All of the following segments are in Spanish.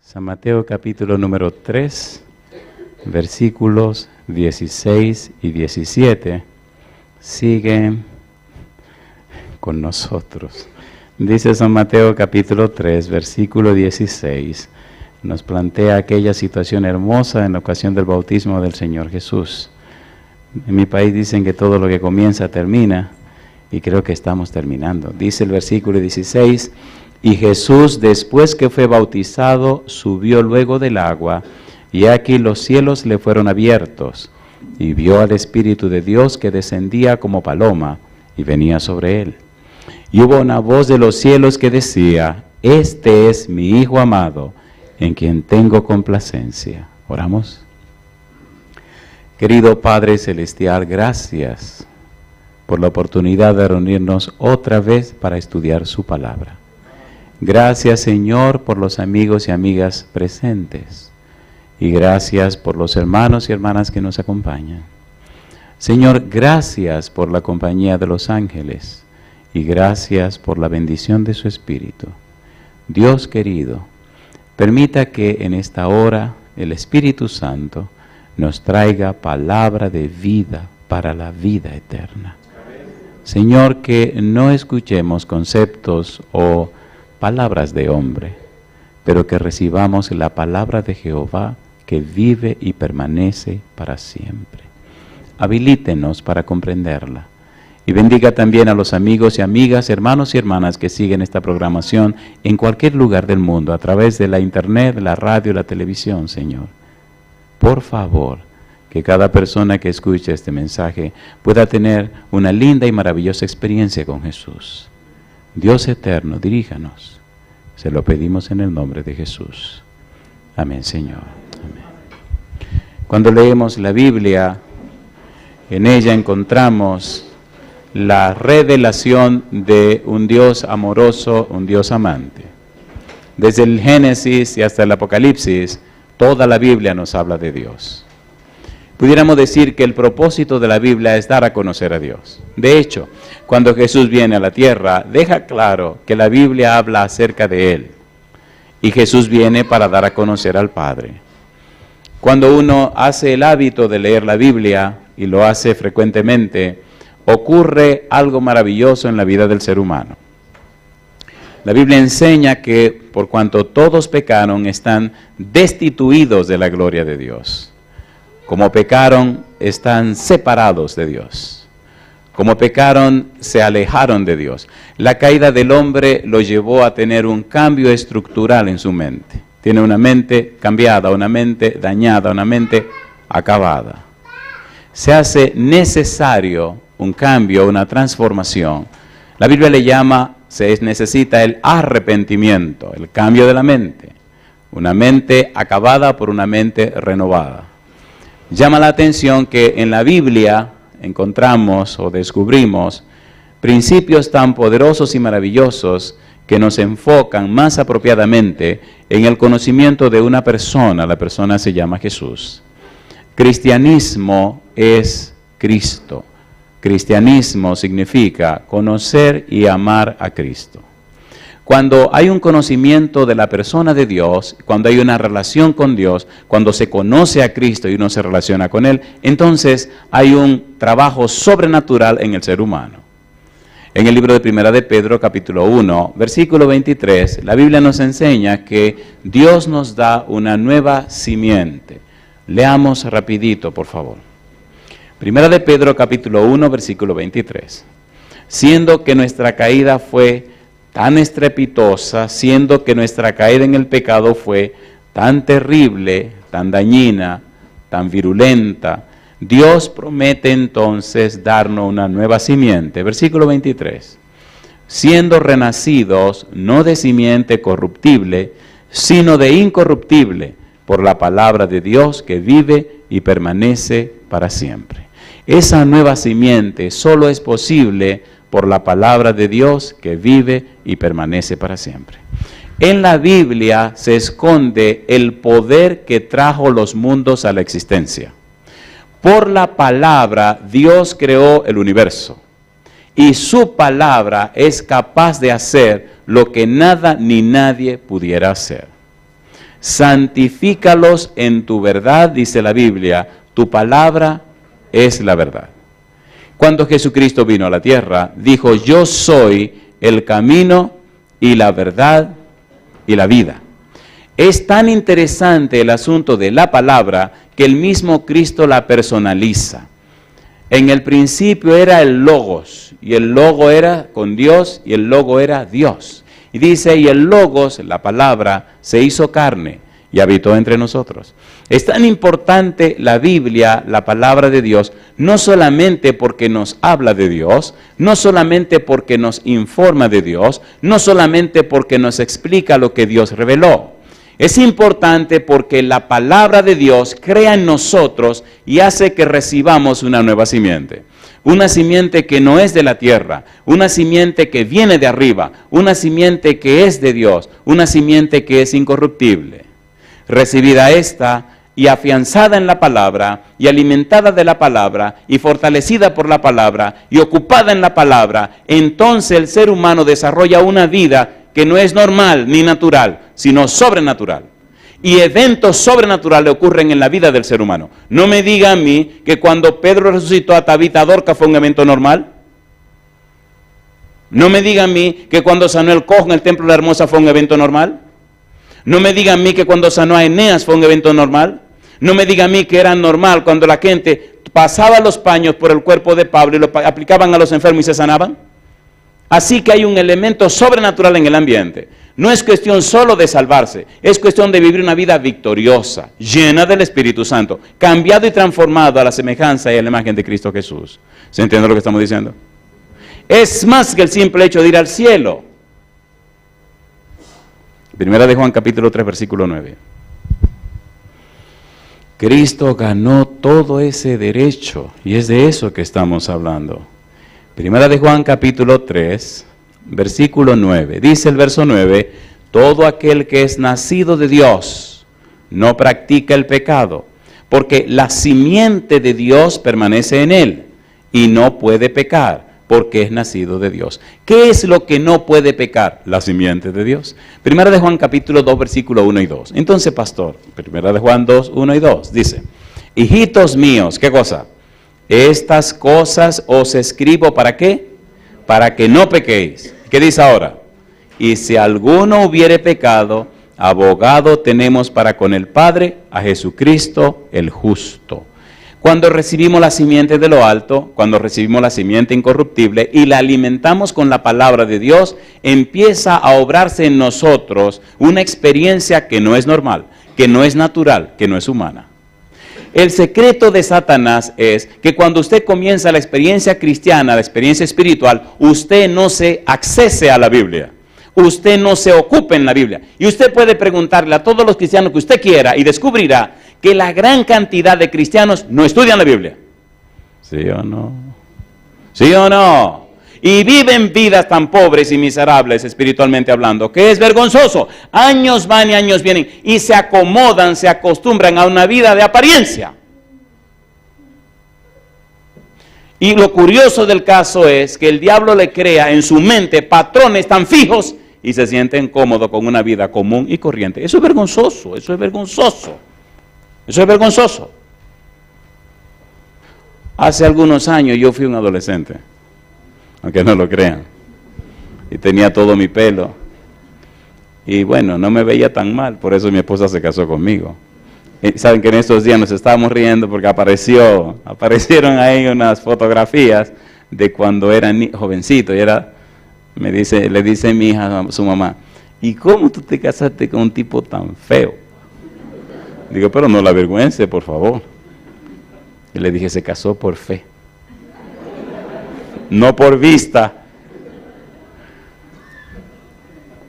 San Mateo capítulo número 3, versículos 16 y 17, siguen con nosotros. Dice San Mateo capítulo 3, versículo 16, nos plantea aquella situación hermosa en la ocasión del bautismo del Señor Jesús. En mi país dicen que todo lo que comienza termina, y creo que estamos terminando. Dice el versículo 16, y Jesús, después que fue bautizado, subió luego del agua, y aquí los cielos le fueron abiertos, y vio al Espíritu de Dios que descendía como paloma, y venía sobre él. Y hubo una voz de los cielos que decía, este es mi Hijo amado, en quien tengo complacencia. ¿Oramos? Querido Padre Celestial, gracias por la oportunidad de reunirnos otra vez para estudiar su palabra. Gracias, Señor, por los amigos y amigas presentes. Y gracias por los hermanos y hermanas que nos acompañan. Señor, gracias por la compañía de los ángeles. Y gracias por la bendición de su Espíritu. Dios querido, permita que en esta hora el Espíritu Santo nos traiga palabra de vida para la vida eterna. Señor, que no escuchemos conceptos o palabras de hombre, pero que recibamos la palabra de Jehová que vive y permanece para siempre. Habilítenos para comprenderla y bendiga también a los amigos y amigas, hermanos y hermanas que siguen esta programación en cualquier lugar del mundo a través de la internet, la radio y la televisión, Señor. Por favor, que cada persona que escuche este mensaje pueda tener una linda y maravillosa experiencia con Jesús. Dios eterno, diríjanos. Se lo pedimos en el nombre de Jesús. Amén, Señor. Amén. Cuando leemos la Biblia, en ella encontramos la revelación de un Dios amoroso, un Dios amante. Desde el Génesis y hasta el Apocalipsis, toda la Biblia nos habla de Dios. Pudiéramos decir que el propósito de la Biblia es dar a conocer a Dios. De hecho, cuando Jesús viene a la tierra, deja claro que la Biblia habla acerca de Él. Y Jesús viene para dar a conocer al Padre. Cuando uno hace el hábito de leer la Biblia, y lo hace frecuentemente, ocurre algo maravilloso en la vida del ser humano. La Biblia enseña que por cuanto todos pecaron, están destituidos de la gloria de Dios. Como pecaron, están separados de Dios. Como pecaron, se alejaron de Dios. La caída del hombre lo llevó a tener un cambio estructural en su mente. Tiene una mente cambiada, una mente dañada, una mente acabada. Se hace necesario un cambio, una transformación. La Biblia le llama, se necesita el arrepentimiento, el cambio de la mente. Una mente acabada por una mente renovada. Llama la atención que en la Biblia encontramos o descubrimos principios tan poderosos y maravillosos que nos enfocan más apropiadamente en el conocimiento de una persona. La persona se llama Jesús. Cristianismo es Cristo. Cristianismo significa conocer y amar a Cristo. Cuando hay un conocimiento de la persona de Dios, cuando hay una relación con Dios, cuando se conoce a Cristo y uno se relaciona con Él, entonces hay un trabajo sobrenatural en el ser humano. En el libro de Primera de Pedro, capítulo 1, versículo 23, la Biblia nos enseña que Dios nos da una nueva simiente. Leamos rapidito, por favor. Primera de Pedro, capítulo 1, versículo 23. Siendo que nuestra caída fue tan estrepitosa, siendo que nuestra caída en el pecado fue tan terrible, tan dañina, tan virulenta, Dios promete entonces darnos una nueva simiente. Versículo 23. Siendo renacidos, no de simiente corruptible, sino de incorruptible, por la palabra de Dios que vive y permanece para siempre. Esa nueva simiente solo es posible por la palabra de Dios que vive y permanece para siempre. En la Biblia se esconde el poder que trajo los mundos a la existencia. Por la palabra Dios creó el universo y su palabra es capaz de hacer lo que nada ni nadie pudiera hacer. Santifícalos en tu verdad, dice la Biblia, tu palabra es la verdad. Cuando Jesucristo vino a la tierra, dijo, yo soy el camino y la verdad y la vida. Es tan interesante el asunto de la palabra que el mismo Cristo la personaliza. En el principio era el Logos, y el Logo era con Dios, y el Logo era Dios. Y dice, y el Logos, la palabra, se hizo carne y habitó entre nosotros. Es tan importante la Biblia, la palabra de Dios, no solamente porque nos habla de Dios, no solamente porque nos informa de Dios, no solamente porque nos explica lo que Dios reveló. Es importante porque la palabra de Dios crea en nosotros y hace que recibamos una nueva simiente. Una simiente que no es de la tierra, una simiente que viene de arriba, una simiente que es de Dios, una simiente que es incorruptible. Recibida esta y afianzada en la palabra y alimentada de la palabra y fortalecida por la palabra y ocupada en la palabra, entonces el ser humano desarrolla una vida que no es normal ni natural, sino sobrenatural. Y eventos sobrenaturales ocurren en la vida del ser humano. No me diga a mí que cuando Pedro resucitó a Tabita Dorcas fue un evento normal. No me diga a mí que cuando sanó el cojo en el templo de la Hermosa fue un evento normal. No me diga a mí que cuando sanó a Eneas fue un evento normal. No me diga a mí que era normal cuando la gente pasaba los paños por el cuerpo de Pablo y lo aplicaban a los enfermos y se sanaban. Así que hay un elemento sobrenatural en el ambiente. No es cuestión solo de salvarse, es cuestión de vivir una vida victoriosa, llena del Espíritu Santo, cambiado y transformado a la semejanza y a la imagen de Cristo Jesús. ¿Se entiende lo que estamos diciendo? Es más que el simple hecho de ir al cielo. Primera de Juan capítulo 3, versículo 9. Cristo ganó todo ese derecho y es de eso que estamos hablando. Primera de Juan capítulo 3, versículo 9. Dice el verso 9, todo aquel que es nacido de Dios no practica el pecado, porque la simiente de Dios permanece en él y no puede pecar, porque es nacido de Dios. ¿Qué es lo que no puede pecar? La simiente de Dios. Primera de Juan capítulo 2, versículo 1 y 2. Entonces, pastor, Primera de Juan 2, 1 y 2, dice, hijitos míos, ¿qué cosa? Estas cosas os escribo, ¿para qué? Para que no pequéis. ¿Qué dice ahora? Y si alguno hubiere pecado, abogado tenemos para con el Padre, a Jesucristo el justo. Cuando recibimos la simiente de lo alto, cuando recibimos la simiente incorruptible y la alimentamos con la palabra de Dios, empieza a obrarse en nosotros una experiencia que no es normal, que no es natural, que no es humana. El secreto de Satanás es que cuando usted comienza la experiencia cristiana, la experiencia espiritual, usted no se accese a la Biblia. Usted no se ocupe en la Biblia. Y usted puede preguntarle a todos los cristianos que usted quiera y descubrirá que la gran cantidad de cristianos no estudian la Biblia. ¿Sí o no? ¿Sí o no? Y viven vidas tan pobres y miserables espiritualmente hablando, que es vergonzoso. Años van y años vienen y se acomodan, se acostumbran a una vida de apariencia. Y lo curioso del caso es que el diablo le crea en su mente patrones tan fijos y se sienten cómodos con una vida común y corriente. Eso es vergonzoso, eso es vergonzoso. Eso es vergonzoso. Hace algunos años yo fui un adolescente, aunque no lo crean, y tenía todo mi pelo, y bueno, no me veía tan mal, por eso mi esposa se casó conmigo. Y saben que en estos días nos estábamos riendo porque aparecieron ahí unas fotografías de cuando era jovencito, y le dice mi hija a su mamá, ¿y cómo tú te casaste con un tipo tan feo? Digo, pero no la avergüence, por favor. Y le dije, se casó por fe, no por vista.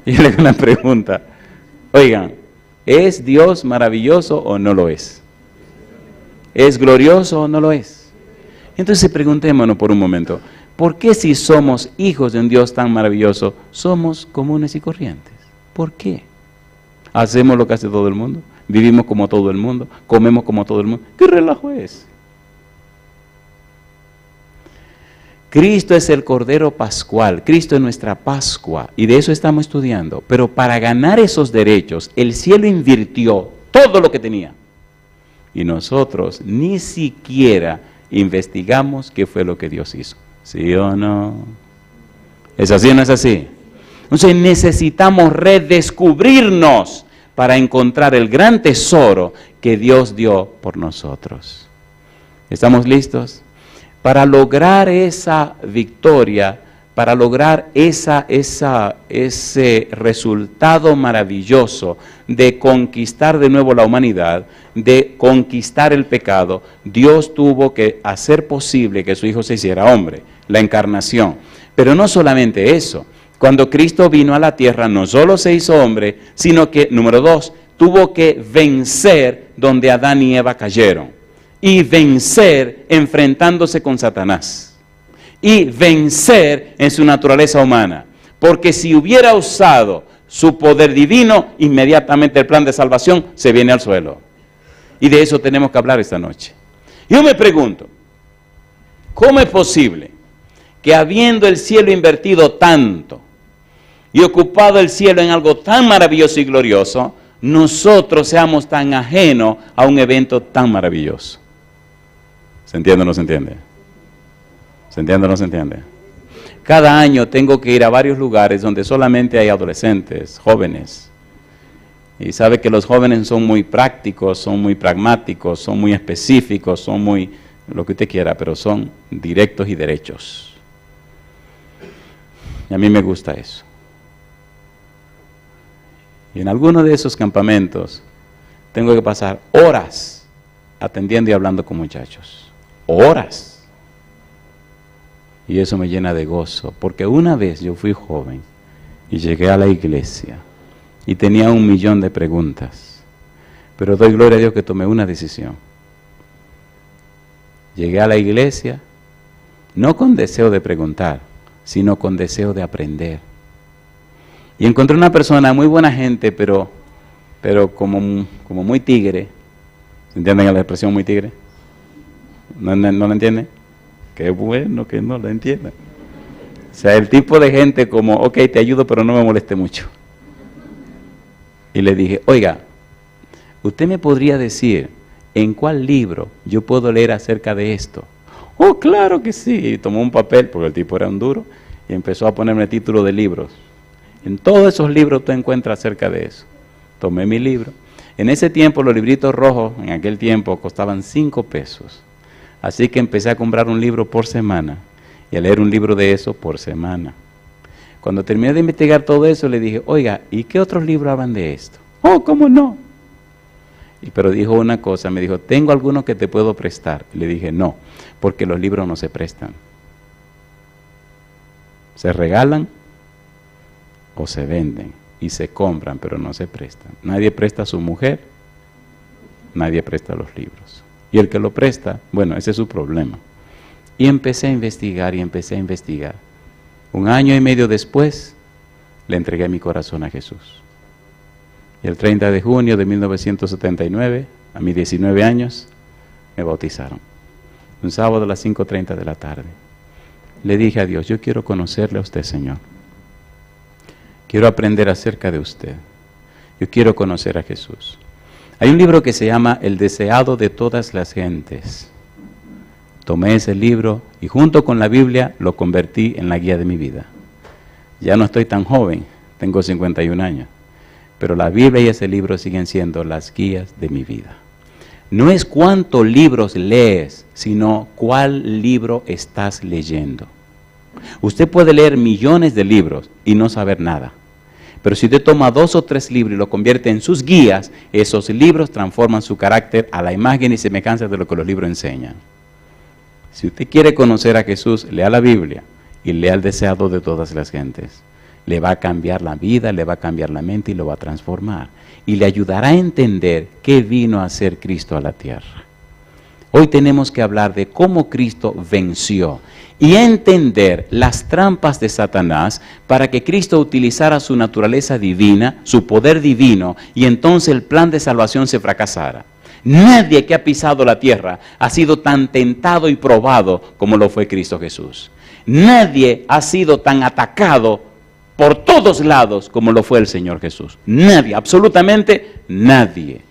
Y le hago una pregunta, oigan, ¿es Dios maravilloso o no lo es? ¿Es glorioso o no lo es? Entonces preguntémonos por un momento, ¿por qué si somos hijos de un Dios tan maravilloso, somos comunes y corrientes? ¿Por qué? ¿Hacemos lo que hace todo el mundo? ¿Vivimos como todo el mundo? ¿Comemos como todo el mundo? ¿Qué relajo es? Cristo es el Cordero Pascual, Cristo es nuestra Pascua, y de eso estamos estudiando. Pero para ganar esos derechos, el cielo invirtió todo lo que tenía. Y nosotros ni siquiera investigamos qué fue lo que Dios hizo. ¿Sí o no? ¿Es así o no es así? Entonces necesitamos redescubrirnos para encontrar el gran tesoro que Dios dio por nosotros. ¿Estamos listos? Para lograr esa victoria, para lograr ese resultado maravilloso de conquistar de nuevo la humanidad, de conquistar el pecado, Dios tuvo que hacer posible que su Hijo se hiciera hombre, la encarnación. Pero no solamente eso, cuando Cristo vino a la tierra no solo se hizo hombre, sino que, número 2, tuvo que vencer donde Adán y Eva cayeron. Y vencer enfrentándose con Satanás. Y vencer en su naturaleza humana. Porque si hubiera usado su poder divino, inmediatamente el plan de salvación se viene al suelo. Y de eso tenemos que hablar esta noche. Yo me pregunto, ¿cómo es posible que habiendo el cielo invertido tanto y ocupado el cielo en algo tan maravilloso y glorioso, nosotros seamos tan ajenos a un evento tan maravilloso? ¿Se entiende o no se entiende? ¿Se entiende o no se entiende? Cada año tengo que ir a varios lugares donde solamente hay adolescentes, jóvenes. Y sabe que los jóvenes son muy prácticos, son muy pragmáticos, son muy específicos, son muy, lo que usted quiera, pero son directos y derechos. Y a mí me gusta eso. Y en alguno de esos campamentos tengo que pasar horas atendiendo y hablando con muchachos. Horas. Y eso me llena de gozo, porque una vez yo fui joven y llegué a la iglesia y tenía 1.000.000 de preguntas, pero doy gloria a Dios que tomé una decisión. Llegué a la iglesia no con deseo de preguntar, sino con deseo de aprender. Y encontré una persona muy buena gente, pero como muy tigre. ¿Se entienden la expresión muy tigre? ¿No la entienden? Qué bueno que no la entiendan. O sea, el tipo de gente como, ok, te ayudo, pero no me moleste mucho. Y le dije, oiga, ¿usted me podría decir en cuál libro yo puedo leer acerca de esto? Oh, claro que sí. Y tomó un papel, porque el tipo era un duro, y empezó a ponerme título de libros. En todos esos libros tú encuentras acerca de eso. Tomé mi libro. En ese tiempo los libritos rojos, en aquel tiempo, costaban 5 pesos. Así que empecé a comprar un libro por semana y a leer un libro de eso por semana. Cuando terminé de investigar todo eso, le dije, oiga, ¿y qué otros libros hablan de esto? Oh, ¿cómo no? Pero dijo una cosa, me dijo, tengo algunos que te puedo prestar. Le dije, no, porque los libros no se prestan. Se regalan o se venden y se compran, pero no se prestan. Nadie presta a su mujer, nadie presta los libros. Y el que lo presta, bueno, ese es su problema. Y empecé a investigar y empecé a investigar. 1 año y medio después, le entregué mi corazón a Jesús. Y el 30 de junio de 1979, a mis 19 años, me bautizaron. Un sábado a las 5:30 de la tarde. Le dije a Dios, yo quiero conocerle a usted, Señor. Quiero aprender acerca de usted. Yo quiero conocer a Jesús. Hay un libro que se llama El deseado de todas las gentes. Tomé ese libro y junto con la Biblia lo convertí en la guía de mi vida. Ya no estoy tan joven, tengo 51 años, pero la Biblia y ese libro siguen siendo las guías de mi vida. No es cuántos libros lees, sino cuál libro estás leyendo. Usted puede leer millones de libros y no saber nada. Pero si usted toma 2 o 3 libros y lo convierte en sus guías, esos libros transforman su carácter a la imagen y semejanza de lo que los libros enseñan. Si usted quiere conocer a Jesús, lea la Biblia y lea El deseado de todas las gentes. Le va a cambiar la vida, le va a cambiar la mente y lo va a transformar. Y le ayudará a entender qué vino a hacer Cristo a la tierra. Hoy tenemos que hablar de cómo Cristo venció y entender las trampas de Satanás para que Cristo utilizara su naturaleza divina, su poder divino, y entonces el plan de salvación se fracasara. Nadie que ha pisado la tierra ha sido tan tentado y probado como lo fue Cristo Jesús. Nadie ha sido tan atacado por todos lados como lo fue el Señor Jesús. Nadie, absolutamente nadie.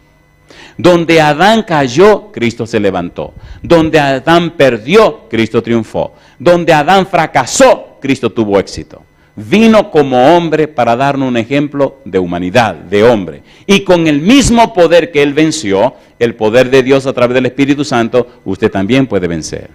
Donde Adán cayó, Cristo se levantó. Donde Adán perdió, Cristo triunfó. Donde Adán fracasó, Cristo tuvo éxito. Vino como hombre para darnos un ejemplo de humanidad, de hombre. Y con el mismo poder que Él venció, el poder de Dios a través del Espíritu Santo, usted también puede vencer.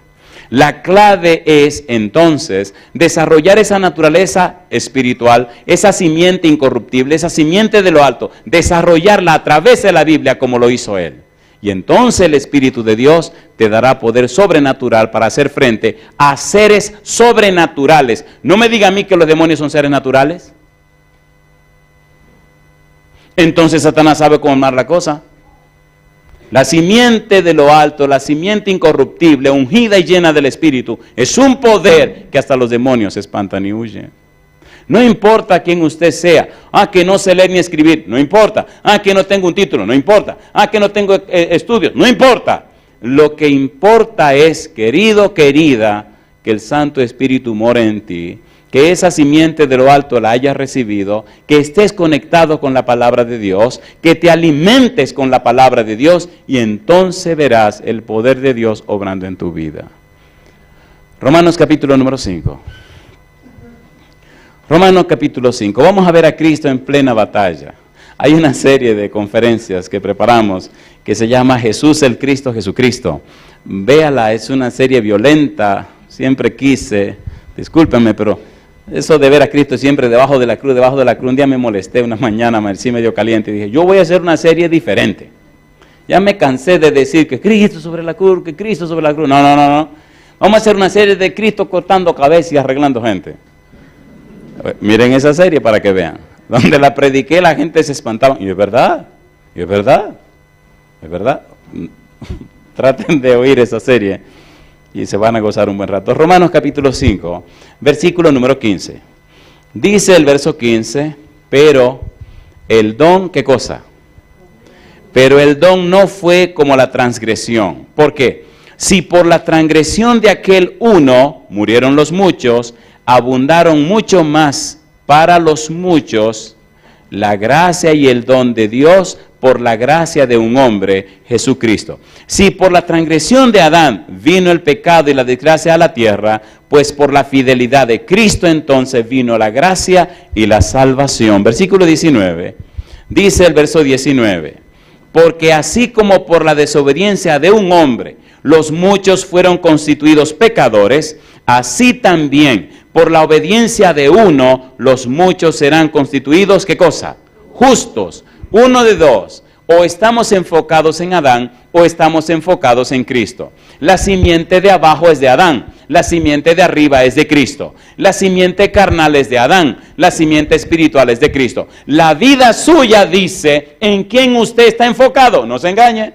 La clave es entonces desarrollar esa naturaleza espiritual, esa simiente incorruptible, esa simiente de lo alto, desarrollarla a través de la Biblia como lo hizo Él. Y entonces el Espíritu de Dios te dará poder sobrenatural para hacer frente a seres sobrenaturales. No me diga a mí que los demonios son seres naturales. Entonces Satanás sabe cómo armar la cosa. La simiente de lo alto, la simiente incorruptible, ungida y llena del Espíritu, es un poder que hasta los demonios se espantan y huyen. No importa quién usted sea, que no sé leer ni escribir, no importa, que no tengo un título, no importa, que no tengo estudios, no importa. Lo que importa es, querido, querida, que el Santo Espíritu more en ti, que esa simiente de lo alto la hayas recibido, que estés conectado con la palabra de Dios, que te alimentes con la palabra de Dios y entonces verás el poder de Dios obrando en tu vida. Romanos capítulo número 5. Romanos capítulo 5. Vamos a ver a Cristo en plena batalla. Hay una serie de conferencias que preparamos que se llama Jesús el Cristo, Jesucristo. Véala, es una serie violenta. Siempre quise, discúlpenme, pero eso de ver a Cristo siempre debajo de la cruz. Un día me molesté una mañana, amanecí medio caliente y dije, yo voy a hacer una serie diferente. Ya me cansé de decir que Cristo sobre la cruz, que Cristo sobre la cruz. No. Vamos a hacer una serie de Cristo cortando cabezas y arreglando gente. Miren esa serie para que vean. Donde la prediqué la gente se espantaba. Y es verdad. Traten de oír esa serie y se van a gozar un buen rato. Romanos capítulo 5, versículo número 15. Dice el verso 15, pero el don, ¿qué cosa? Pero el don no fue como la transgresión. ¿Por qué? Si por la transgresión de aquel uno murieron los muchos, abundaron mucho más para los muchos la gracia y el don de Dios por la gracia de un hombre, Jesucristo. Si por la transgresión de Adán vino el pecado y la desgracia a la tierra, pues por la fidelidad de Cristo entonces vino la gracia y la salvación. Versículo 19, dice el verso 19, porque así como por la desobediencia de un hombre los muchos fueron constituidos pecadores, así también por la obediencia de uno los muchos serán constituidos, ¿qué cosa? Justos. Uno de dos, o estamos enfocados en Adán o estamos enfocados en Cristo. La simiente de abajo es de Adán, la simiente de arriba es de Cristo. La simiente carnal es de Adán, la simiente espiritual es de Cristo. La vida suya dice en quién usted está enfocado, no se engañe.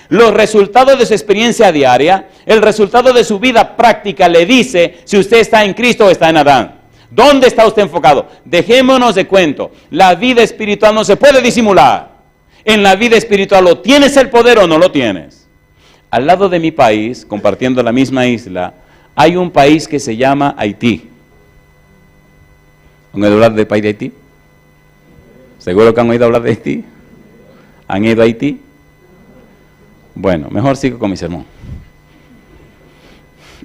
Los resultados de su experiencia diaria, el resultado de su vida práctica le dice si usted está en Cristo o está en Adán. ¿Dónde está usted enfocado? Dejémonos de cuento. La vida espiritual no se puede disimular. En la vida espiritual o tienes el poder o no lo tienes. Al lado de mi país, compartiendo la misma isla, hay un país que se llama Haití. ¿Han oído hablar del país de Haití? ¿Seguro que han oído hablar de Haití? ¿Han ido a Haití? Bueno, mejor sigo con mi sermón.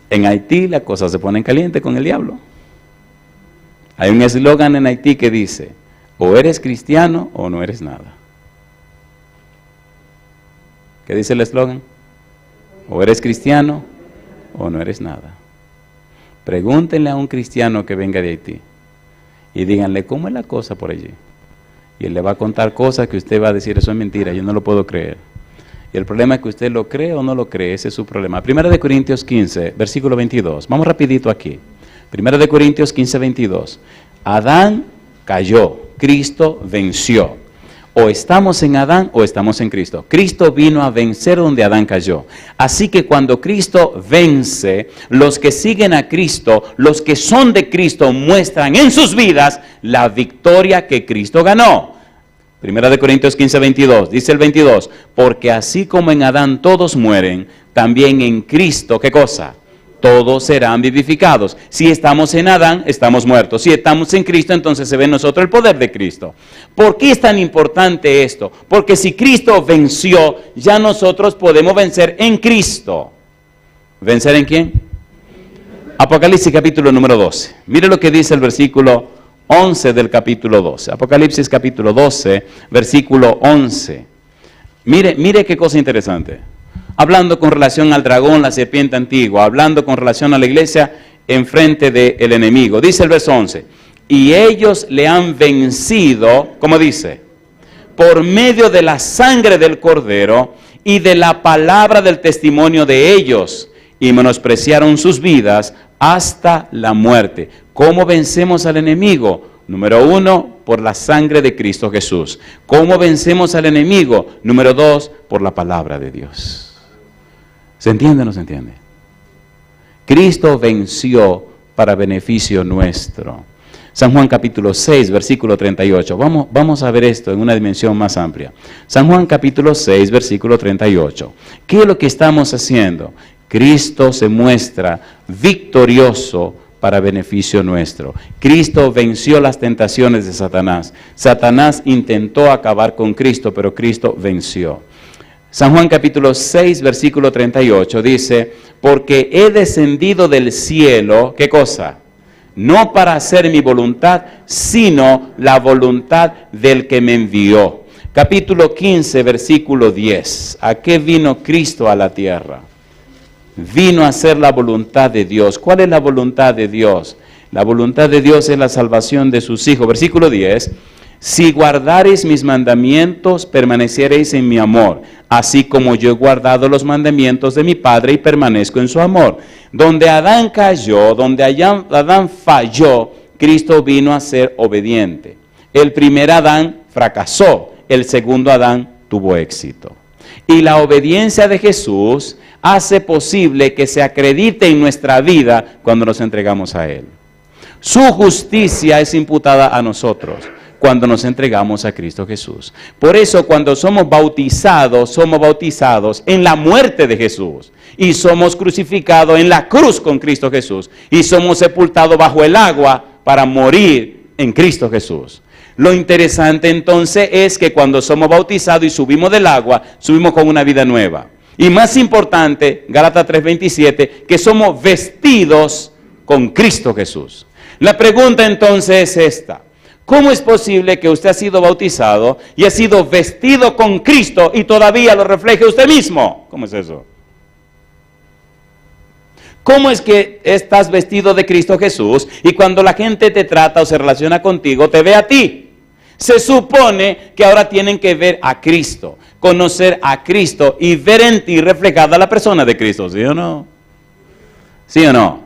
En Haití las cosas se ponen calientes con el diablo. Hay un eslogan en Haití que dice, o eres cristiano o no eres nada. ¿Qué dice el eslogan? O eres cristiano o no eres nada. Pregúntenle a un cristiano que venga de Haití y díganle cómo es la cosa por allí. Y él le va a contar cosas que usted va a decir, eso es mentira, yo no lo puedo creer. Y el problema es que usted lo cree o no lo cree, ese es su problema. 1 Corintios 15, versículo 22. Vamos rapidito aquí. 1 Corintios 15, 22. Adán cayó, Cristo venció. O estamos en Adán o estamos en Cristo. Cristo vino a vencer donde Adán cayó. Así que cuando Cristo vence, los que siguen a Cristo, los que son de Cristo, muestran en sus vidas la victoria que Cristo ganó. 1 Corintios 15, 22, dice el 22, porque así como en Adán todos mueren, también en Cristo, ¿qué cosa? todos serán vivificados. Si estamos en Adán, estamos muertos. Si estamos en Cristo, entonces se ve en nosotros el poder de Cristo. ¿Por qué es tan importante esto? Porque si Cristo venció, ya nosotros podemos vencer en Cristo. ¿Vencer en quién? Apocalipsis capítulo número 12. Mire lo que dice el versículo 11 del capítulo 12. Apocalipsis capítulo 12, versículo 11. Mire qué cosa interesante. Hablando con relación al dragón, la serpiente antigua, hablando con relación a la iglesia en frente del enemigo. Dice el verso 11, y ellos le han vencido, ¿cómo dice? Por medio de la sangre del cordero y de la palabra del testimonio de ellos, y menospreciaron sus vidas hasta la muerte. ¿Cómo vencemos al enemigo? Número 1, por la sangre de Cristo Jesús. ¿Cómo vencemos al enemigo? Número 2, por la palabra de Dios. ¿Se entiende o no se entiende? Cristo venció para beneficio nuestro. San Juan capítulo 6, versículo 38. Vamos a ver esto en una dimensión más amplia. San Juan capítulo 6, versículo 38. ¿Qué es lo que estamos haciendo? Cristo se muestra victorioso para beneficio nuestro. Cristo venció las tentaciones de Satanás. Satanás intentó acabar con Cristo, pero Cristo venció. San Juan capítulo 6, versículo 38 dice, porque he descendido del cielo, ¿qué cosa? No para hacer mi voluntad, sino la voluntad del que me envió. Capítulo 15, versículo 10. ¿A qué vino Cristo a la tierra? Vino a hacer la voluntad de Dios. ¿Cuál es la voluntad de Dios? La voluntad de Dios es la salvación de sus hijos. Versículo 10. Si guardareis mis mandamientos, permaneceréis en mi amor, así como yo he guardado los mandamientos de mi Padre y permanezco en su amor. Donde Adán cayó, donde Adán falló, Cristo vino a ser obediente. El primer Adán fracasó, el segundo Adán tuvo éxito. Y la obediencia de Jesús hace posible que se acredite en nuestra vida cuando nos entregamos a Él. Su justicia es imputada a nosotros cuando nos entregamos a Cristo Jesús. Por eso cuando somos bautizados en la muerte de Jesús. Y somos crucificados en la cruz con Cristo Jesús. Y somos sepultados bajo el agua para morir en Cristo Jesús. Lo interesante entonces es que cuando somos bautizados y subimos del agua, subimos con una vida nueva. Y más importante, Gálatas 3:27, que somos vestidos con Cristo Jesús. La pregunta entonces es esta. ¿Cómo es posible que usted ha sido bautizado y ha sido vestido con Cristo y todavía lo refleje usted mismo? ¿Cómo es eso? ¿Cómo es que estás vestido de Cristo Jesús y cuando la gente te trata o se relaciona contigo, te ve a ti? Se supone que ahora tienen que ver a Cristo, conocer a Cristo y ver en ti reflejada la persona de Cristo, ¿sí o no? ¿Sí o no?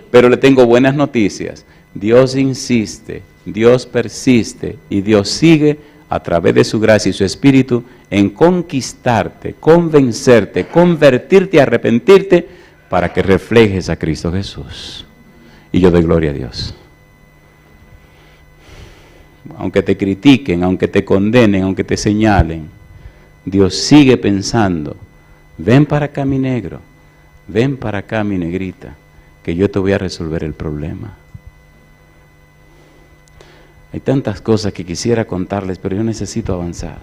Pero le tengo buenas noticias. Dios insiste, Dios persiste y Dios sigue a través de su gracia y su espíritu en conquistarte, convencerte, convertirte, arrepentirte para que reflejes a Cristo Jesús. Y yo doy gloria a Dios. Aunque te critiquen, aunque te condenen, aunque te señalen, Dios sigue pensando, ven para acá mi negro, ven para acá mi negrita, que yo te voy a resolver el problema. Hay tantas cosas que quisiera contarles, pero yo necesito avanzar.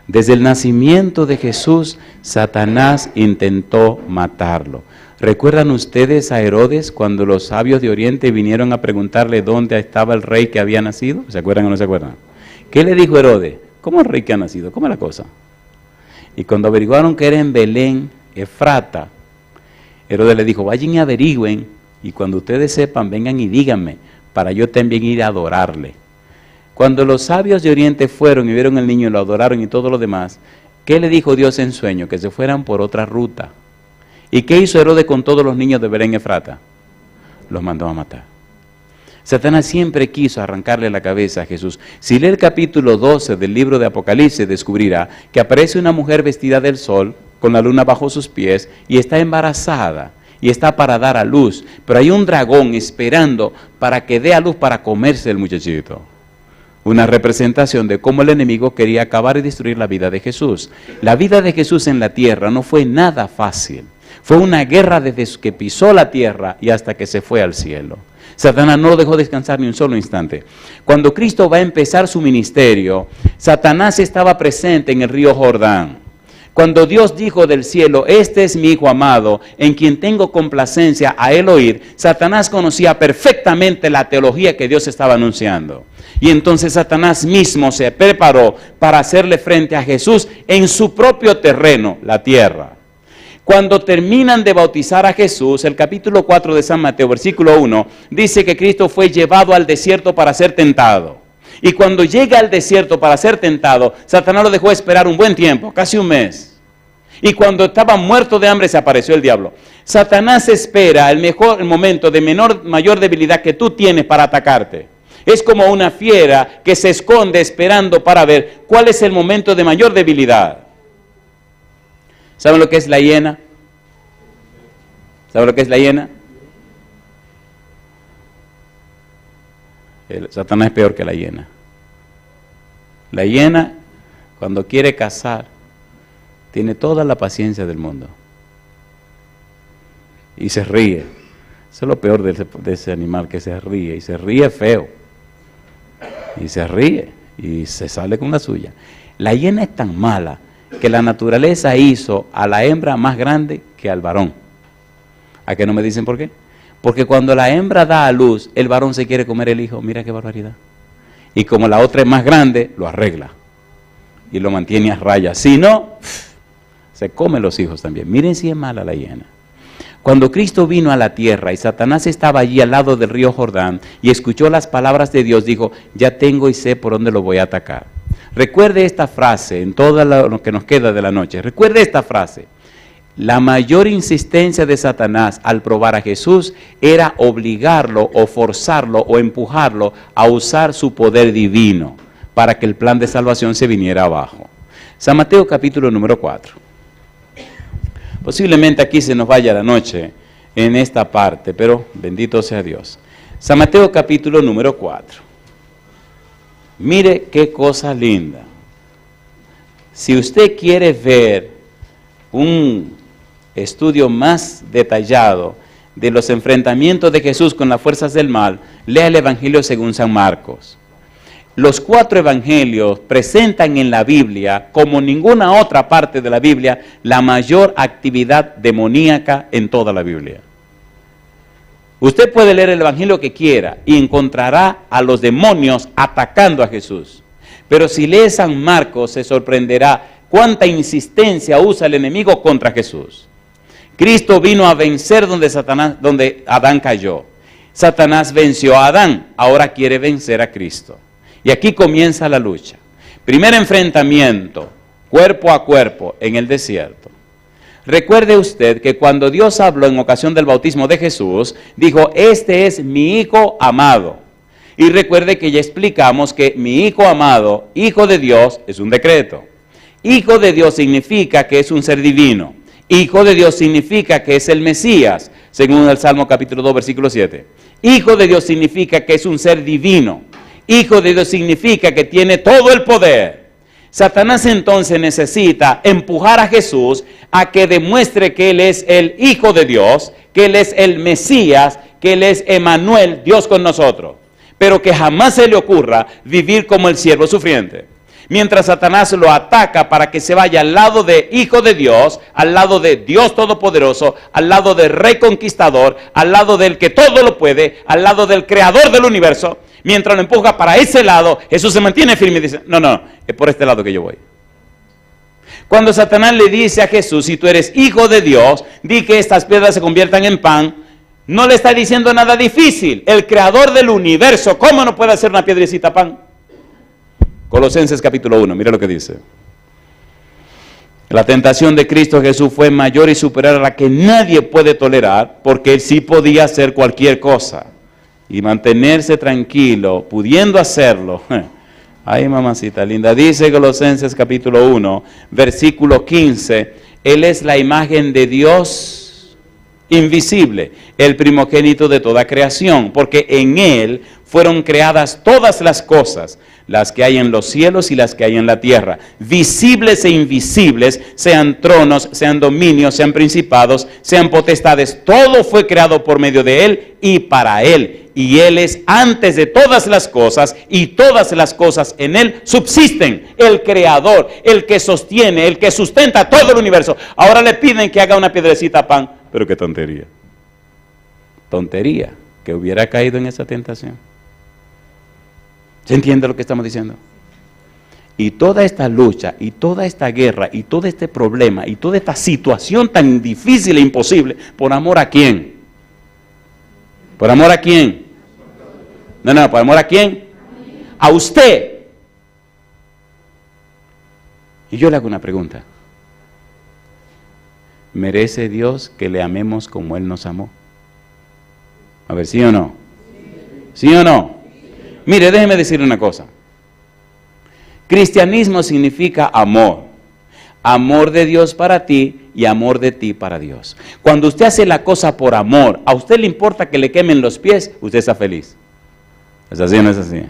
Desde el nacimiento de Jesús, Satanás intentó matarlo. ¿Recuerdan ustedes a Herodes cuando los sabios de Oriente vinieron a preguntarle dónde estaba el rey que había nacido? ¿Se acuerdan o no se acuerdan? ¿Qué le dijo Herodes? ¿Cómo el rey que ha nacido? ¿Cómo es la cosa? Y cuando averiguaron que era en Belén, Efrata, Herodes le dijo, vayan y averigüen, y cuando ustedes sepan, vengan y díganme, para yo también ir a adorarle. Cuando los sabios de Oriente fueron y vieron al niño y lo adoraron y todo lo demás, ¿qué le dijo Dios en sueño? Que se fueran por otra ruta. ¿Y qué hizo Herodes con todos los niños de Belén Efrata? Los mandó a matar. Satanás siempre quiso arrancarle la cabeza a Jesús. Si lee el capítulo 12 del libro de Apocalipsis, descubrirá que aparece una mujer vestida del sol, con la luna bajo sus pies, y está embarazada. Y está para dar a luz, pero hay un dragón esperando para que dé a luz para comerse el muchachito. Una representación de cómo el enemigo quería acabar y destruir la vida de Jesús. La vida de Jesús en la tierra no fue nada fácil. Fue una guerra desde que pisó la tierra y hasta que se fue al cielo. Satanás no lo dejó descansar ni un solo instante. Cuando Cristo va a empezar su ministerio, Satanás estaba presente en el río Jordán. Cuando Dios dijo del cielo, este es mi Hijo amado, en quien tengo complacencia a él oír, Satanás conocía perfectamente la teología que Dios estaba anunciando. Y entonces Satanás mismo se preparó para hacerle frente a Jesús en su propio terreno, la tierra. Cuando terminan de bautizar a Jesús, el capítulo 4 de San Mateo, versículo 1, dice que Cristo fue llevado al desierto para ser tentado. Y cuando llega al desierto para ser tentado, Satanás lo dejó esperar un buen tiempo, casi un mes. Y cuando estaba muerto de hambre, se apareció el diablo. Satanás espera el momento de mayor debilidad que tú tienes para atacarte. Es como una fiera que se esconde esperando para ver cuál es el momento de mayor debilidad. ¿Saben lo que es la hiena? ¿Saben lo que es la hiena? Satanás es peor que la hiena. La hiena, cuando quiere cazar, tiene toda la paciencia del mundo. Y se ríe. Eso es lo peor de ese animal, que se ríe. Y se ríe feo. Y se ríe. Y se sale con la suya. La hiena es tan mala que la naturaleza hizo a la hembra más grande que al varón. ¿A qué no me dicen por qué? Porque cuando la hembra da a luz, el varón se quiere comer el hijo. Mira qué barbaridad. Y como la otra es más grande, lo arregla. Y lo mantiene a raya. Si no, se come los hijos también. Miren si es mala la hiena. Cuando Cristo vino a la tierra y Satanás estaba allí al lado del río Jordán y escuchó las palabras de Dios, dijo, ya tengo y sé por dónde lo voy a atacar. Recuerde esta frase en todo lo que nos queda de la noche. Recuerde esta frase. La mayor insistencia de Satanás al probar a Jesús era obligarlo o forzarlo o empujarlo a usar su poder divino para que el plan de salvación se viniera abajo. San Mateo capítulo número 4. Posiblemente aquí se nos vaya la noche en esta parte, pero bendito sea Dios. San Mateo capítulo número 4. Mire qué cosa linda. Si usted quiere ver un estudio más detallado de los enfrentamientos de Jesús con las fuerzas del mal, lea el Evangelio según San Marcos. Los 4 evangelios presentan en la Biblia, como ninguna otra parte de la Biblia, la mayor actividad demoníaca en toda la Biblia. Usted puede leer el evangelio que quiera y encontrará a los demonios atacando a Jesús. Pero si lee San Marcos, se sorprenderá cuánta insistencia usa el enemigo contra Jesús. Cristo vino a vencer donde Adán cayó. Satanás venció a Adán, ahora quiere vencer a Cristo. Y aquí comienza la lucha. Primer enfrentamiento, cuerpo a cuerpo, en el desierto. Recuerde usted que cuando Dios habló en ocasión del bautismo de Jesús, dijo, este es mi Hijo amado. Y recuerde que ya explicamos que mi Hijo amado, Hijo de Dios, es un decreto. Hijo de Dios significa que es un ser divino. Hijo de Dios significa que es el Mesías, según el Salmo capítulo 2, versículo 7. Hijo de Dios significa que es un ser divino. Hijo de Dios significa que tiene todo el poder. Satanás entonces necesita empujar a Jesús a que demuestre que Él es el Hijo de Dios, que Él es el Mesías, que Él es Emmanuel, Dios con nosotros. Pero que jamás se le ocurra vivir como el siervo sufriente. Mientras Satanás lo ataca para que se vaya al lado de Hijo de Dios, al lado de Dios Todopoderoso, al lado del Rey Conquistador, al lado del que todo lo puede, al lado del Creador del universo, mientras lo empuja para ese lado, Jesús se mantiene firme y dice, no, es por este lado que yo voy. Cuando Satanás le dice a Jesús, si tú eres Hijo de Dios, di que estas piedras se conviertan en pan, no le está diciendo nada difícil. El Creador del universo, ¿cómo no puede hacer una piedrecita pan? Colosenses capítulo 1, mira lo que dice. La tentación de Cristo Jesús fue mayor y superior a la que nadie puede tolerar, porque Él sí podía hacer cualquier cosa y mantenerse tranquilo, pudiendo hacerlo. Ay, mamacita linda, dice Colosenses capítulo 1, versículo 15, Él es la imagen de Dios invisible, el primogénito de toda creación, porque en Él fueron creadas todas las cosas, las que hay en los cielos y las que hay en la tierra, visibles e invisibles, sean tronos, sean dominios, sean principados, sean potestades. Todo fue creado por medio de Él y para Él. Y Él es antes de todas las cosas, y todas las cosas en Él subsisten. El Creador, el que sostiene, el que sustenta todo el universo. Ahora le piden que haga una piedrecita pan. Pero qué tontería. Tontería que hubiera caído en esa tentación. ¿Se entiende lo que estamos diciendo? Y toda esta lucha, y toda esta guerra, y todo este problema, y toda esta situación tan difícil e imposible, ¿por amor a quién? ¿Por amor a quién? No, ¿por amor a quién? A usted. Y yo le hago una pregunta. ¿Merece Dios que le amemos como Él nos amó? A ver, ¿sí o no? ¿Sí o no? Mire, déjeme decirle una cosa. Cristianismo significa amor. Amor de Dios para ti y amor de ti para Dios. Cuando usted hace la cosa por amor, a usted le importa que le quemen los pies, usted está feliz. ¿Es así o no es así?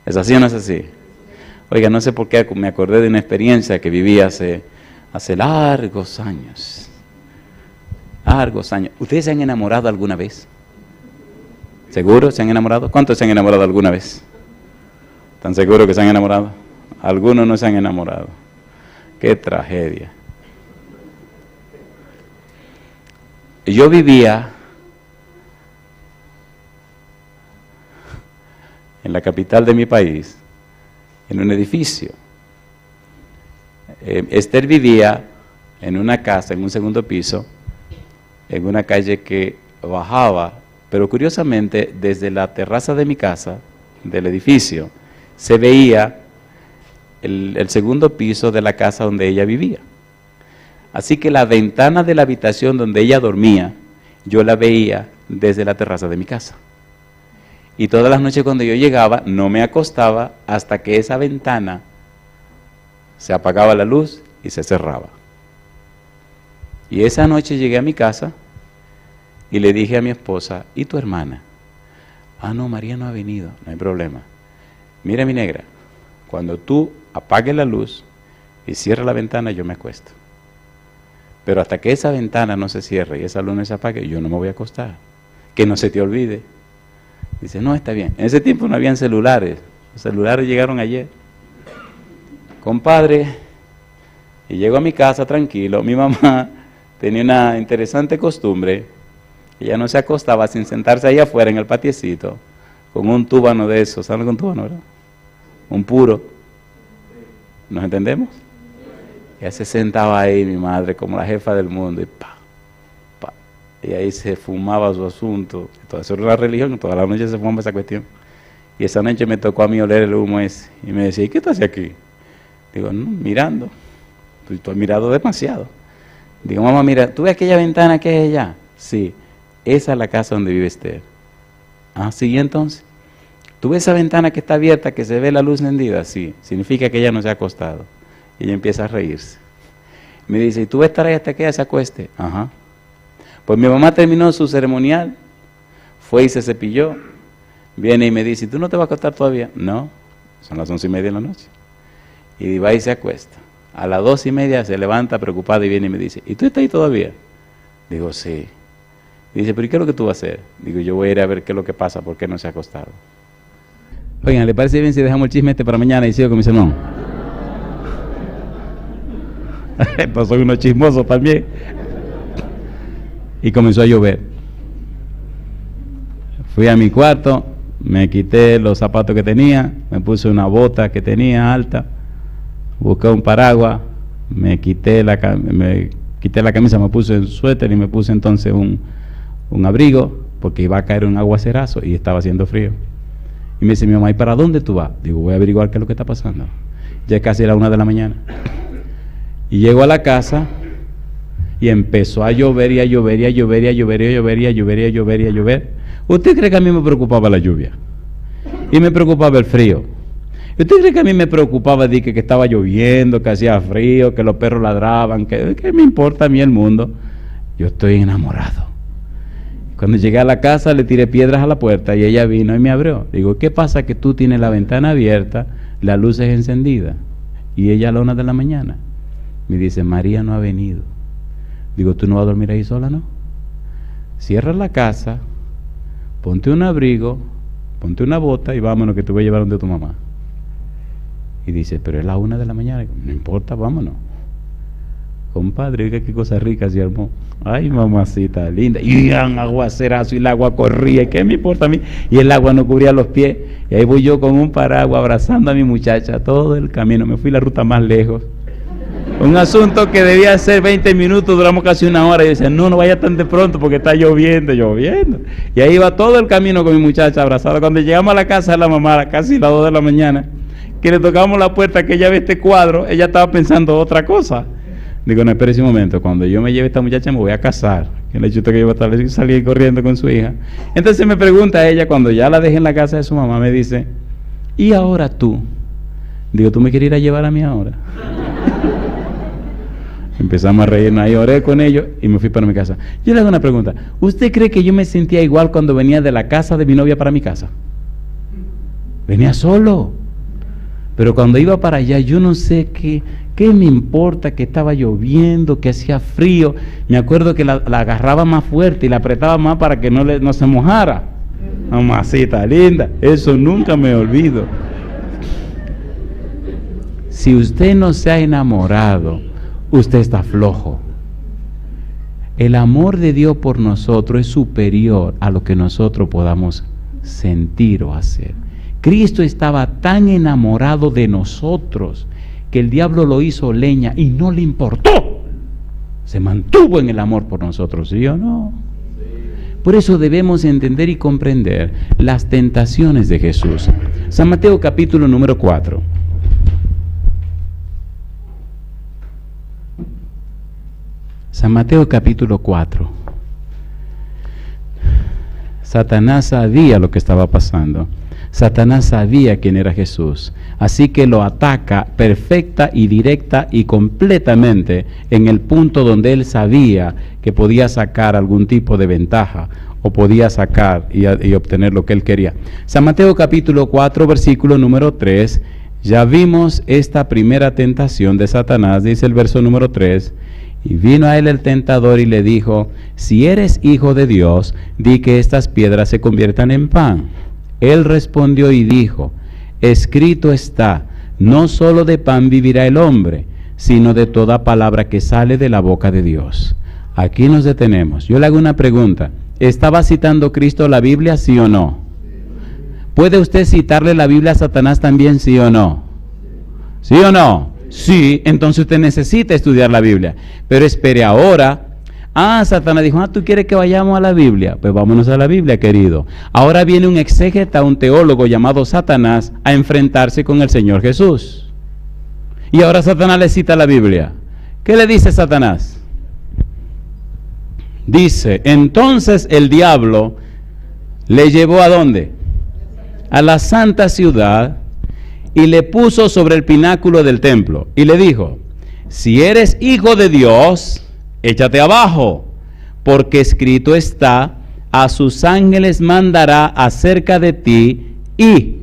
¿Es así o no es así? Oiga, no sé por qué me acordé de una experiencia que viví hace largos años. Largos años. ¿Ustedes se han enamorado alguna vez? ¿Seguro se han enamorado? ¿Cuántos se han enamorado alguna vez? ¿Están seguros que se han enamorado? Algunos no se han enamorado. ¡Qué tragedia! Yo vivía en la capital de mi país, en un edificio. Esther vivía en una casa, en un segundo piso, en una calle que bajaba, pero curiosamente desde la terraza de mi casa, del edificio, se veía el segundo piso de la casa donde ella vivía. Así que la ventana de la habitación donde ella dormía, yo la veía desde la terraza de mi casa. Y todas las noches cuando yo llegaba, no me acostaba hasta que esa ventana se apagaba la luz y se cerraba. Y esa noche llegué a mi casa y le dije a mi esposa, ¿y tu hermana? Ah, no, María no ha venido, no hay problema. Mira, mi negra, cuando tú apagues la luz y cierres la ventana, yo me acuesto. Pero hasta que esa ventana no se cierre y esa luz no se apague, yo no me voy a acostar. Que no se te olvide. Dice, no, está bien. En ese tiempo no habían celulares. Los celulares llegaron ayer. Compadre, y llego a mi casa tranquilo. Mi mamá tenía una interesante costumbre. Ella no se acostaba sin sentarse ahí afuera en el patiecito con un túbano de esos. ¿Saben lo que es un túbano, verdad? Un puro. ¿Nos entendemos? Ella se sentaba ahí, mi madre, como la jefa del mundo, y y ahí se fumaba su asunto. Todo eso era una religión, toda la noche se fumaba esa cuestión. Y esa noche me tocó a mí oler el humo ese. Y me decía, ¿y qué tú haces aquí? Digo, no, mirando. Tú has mirado demasiado. Digo, mamá, mira, ¿tú ves aquella ventana que es allá? Sí, esa es la casa donde vive Esther. Ah, sí, ¿y entonces? ¿Tú ves esa ventana que está abierta, que se ve la luz encendida? Sí, significa que ella no se ha acostado. Y ella empieza a reírse. Me dice, ¿y tú vas a estar ahí hasta que ella se acueste? Ajá. Pues mi mamá terminó su ceremonial, fue y se cepilló, viene y me dice, ¿tú no te vas a acostar todavía? No, son las 11:30 de la noche. Y va y se acuesta. A las 2:30 se levanta preocupada y viene y me dice, ¿y tú estás ahí todavía? Digo, sí. Y dice, ¿pero qué es lo que tú vas a hacer? Digo, yo voy a ir a ver qué es lo que pasa, ¿por qué no se ha acostado? Oigan, ¿le parece bien si dejamos el chisme para mañana y sigo con mi sermón? Estos son unos chismosos también. Y comenzó a llover. Fui a mi cuarto, me quité los zapatos que tenía, me puse una bota que tenía alta, busqué un paraguas, me quité la camisa, me puse un suéter y me puse entonces un abrigo, porque iba a caer un aguacerazo y estaba haciendo frío. Y me dice mi mamá, ¿y para dónde tú vas? Digo, voy a averiguar qué es lo que está pasando. Ya casi era 1 de la mañana. Y llego a la casa y empezó a llover y a llover y a llover y a llover y a llover y a llover y a llover y a llover. ¿Usted cree que a mí me preocupaba la lluvia? Y me preocupaba el frío. ¿Usted cree que a mí me preocupaba de que estaba lloviendo, que hacía frío, que los perros ladraban? ¿Qué me importa a mí el mundo? Yo estoy enamorado. Cuando llegué a la casa le tiré piedras a la puerta y ella vino y me abrió. Digo, ¿qué pasa que tú tienes la ventana abierta, la luz es encendida? Y ella a la 1 de la mañana me dice, María no ha venido. Digo, ¿tú no vas a dormir ahí sola, no? Cierra la casa, ponte un abrigo, ponte una bota y vámonos que te voy a llevar donde tu mamá. Y dice, pero es la 1 de la mañana. Digo, no importa, vámonos. Compadre, qué cosa rica se armó. Ay, mamacita linda. Y un aguacerazo y el agua corría. ¿Qué me importa a mí? Y el agua no cubría los pies. Y ahí voy yo con un paraguas abrazando a mi muchacha todo el camino. Me fui la ruta más lejos. Un asunto que debía ser 20 minutos, duramos casi 1 hora. Y decía, no vaya tan de pronto porque está lloviendo. Y ahí iba todo el camino con mi muchacha abrazada. Cuando llegamos a la casa de la mamá, casi las 2 de la mañana, que le tocamos la puerta, que ella ve este cuadro, ella estaba pensando otra cosa. Digo, no, espérese un momento, cuando yo me lleve a esta muchacha me voy a casar. Que le chuta que yo voy a salir corriendo con su hija. Entonces me pregunta ella, cuando ya la dejé en la casa de su mamá, me dice, ¿y ahora tú? Digo, ¿tú me quieres ir a llevar a mí ahora? Empezamos a reírnos, ahí oré con ellos y me fui para mi casa. Yo le hago una pregunta, ¿usted cree que yo me sentía igual cuando venía de la casa de mi novia para mi casa? Venía solo. Pero cuando iba para allá, yo no sé qué me importa que estaba lloviendo, que hacía frío. Me acuerdo que la agarraba más fuerte y la apretaba más para que no se mojara. Mamacita linda, eso nunca me olvido. Si usted no se ha enamorado, usted está flojo. El amor de Dios por nosotros es superior a lo que nosotros podamos sentir o hacer. Cristo estaba tan enamorado de nosotros que el diablo lo hizo leña y no le importó. Se mantuvo en el amor por nosotros, ¿sí o no? Por eso debemos entender y comprender las tentaciones de Jesús. San Mateo capítulo número 4. San Mateo capítulo 4. Satanás sabía lo que estaba pasando. Satanás sabía quién era Jesús, así que lo ataca perfecta y directa y completamente en el punto donde él sabía que podía sacar algún tipo de ventaja o podía sacar y obtener lo que él quería. San Mateo capítulo 4, versículo número 3, ya vimos esta primera tentación de Satanás, dice el verso número 3, y vino a él el tentador y le dijo, si eres hijo de Dios, di que estas piedras se conviertan en pan. Él respondió y dijo, escrito está, no solo de pan vivirá el hombre, sino de toda palabra que sale de la boca de Dios. Aquí nos detenemos. Yo le hago una pregunta. ¿Estaba citando Cristo la Biblia, sí o no? ¿Puede usted citarle la Biblia a Satanás también, sí o no? ¿Sí o no? Sí, entonces usted necesita estudiar la Biblia. Pero espere ahora. Satanás dijo, ¿tú quieres que vayamos a la Biblia? Pues vámonos a la Biblia, querido. Ahora viene un exégeta, un teólogo llamado Satanás, a enfrentarse con el Señor Jesús. Y ahora Satanás le cita la Biblia. ¿Qué le dice Satanás? Dice, entonces el diablo le llevó ¿a dónde? A la santa ciudad y le puso sobre el pináculo del templo. Y le dijo, si eres hijo de Dios, échate abajo, porque escrito está, a sus ángeles mandará acerca de ti y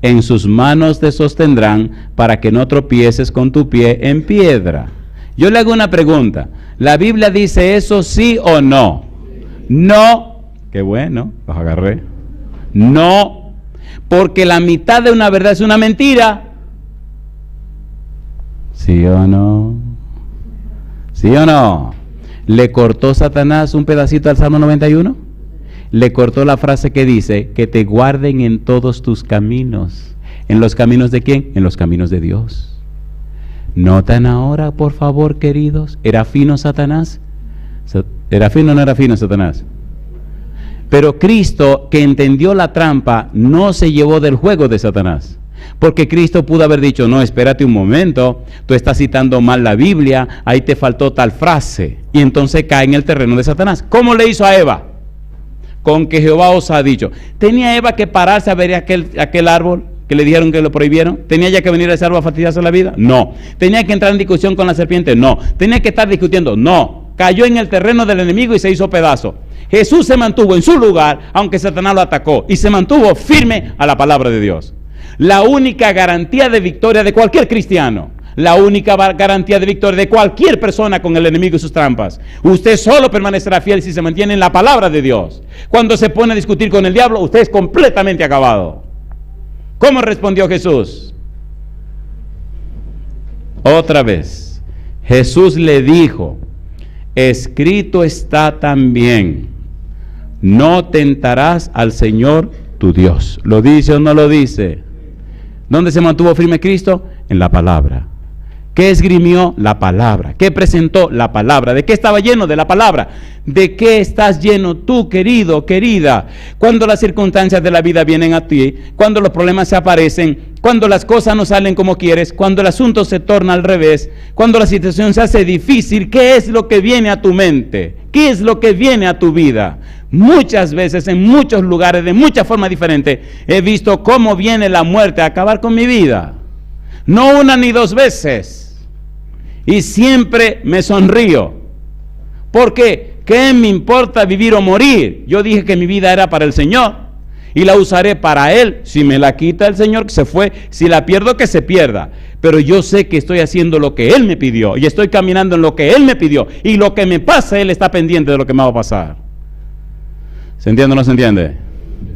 en sus manos te sostendrán para que no tropieces con tu pie en piedra. Yo le hago una pregunta, ¿la Biblia dice eso sí o no? No, qué bueno, los agarré. No, porque la mitad de una verdad es una mentira. ¿Sí o no? ¿Sí o no? ¿Le cortó Satanás un pedacito al Salmo 91? Le cortó la frase que dice, que te guarden en todos tus caminos. ¿En los caminos de quién? En los caminos de Dios. ¿Notan ahora, por favor, queridos? ¿Era fino Satanás? ¿Era fino o no era fino Satanás? Pero Cristo, que entendió la trampa, no se llevó del juego de Satanás. Porque Cristo pudo haber dicho, no, espérate un momento, tú estás citando mal la Biblia, ahí te faltó tal frase. Y entonces cae en el terreno de Satanás. ¿Cómo le hizo a Eva? Con que Jehová os ha dicho. ¿Tenía Eva que pararse a ver aquel árbol que le dijeron que lo prohibieron? ¿Tenía ya que venir a ese árbol a fastidiarse la vida? No. ¿Tenía que entrar en discusión con la serpiente? No. ¿Tenía que estar discutiendo? No. Cayó en el terreno del enemigo y se hizo pedazo. Jesús se mantuvo en su lugar, aunque Satanás lo atacó, y se mantuvo firme a la palabra de Dios. La única garantía de victoria de cualquier cristiano, la única garantía de victoria de cualquier persona con el enemigo y sus trampas. Usted solo permanecerá fiel si se mantiene en la palabra de Dios. Cuando se pone a discutir con el diablo, usted es completamente acabado. ¿Cómo respondió Jesús? Otra vez, Jesús le dijo, escrito está también, no tentarás al Señor tu Dios. ¿Lo dice o no lo dice? ¿Dónde se mantuvo firme Cristo? En la palabra. ¿Qué esgrimió? La palabra. ¿Qué presentó? La palabra. ¿De qué estaba lleno? De la palabra. ¿De qué estás lleno tú, querido, querida? Cuando las circunstancias de la vida vienen a ti, cuando los problemas se aparecen, cuando las cosas no salen como quieres, cuando el asunto se torna al revés, cuando la situación se hace difícil, ¿qué es lo que viene a tu mente? ¿Qué es lo que viene a tu vida? Muchas veces, en muchos lugares, de muchas formas diferentes, he visto cómo viene la muerte a acabar con mi vida. No una ni dos veces. Y siempre me sonrío. ¿Por qué? ¿Qué me importa vivir o morir? Yo dije que mi vida era para el Señor y la usaré para Él. Si me la quita el Señor, que se fue. Si la pierdo, que se pierda. Pero yo sé que estoy haciendo lo que Él me pidió y estoy caminando en lo que Él me pidió. Y lo que me pasa, Él está pendiente de lo que me va a pasar. ¿Se entiende o no se entiende?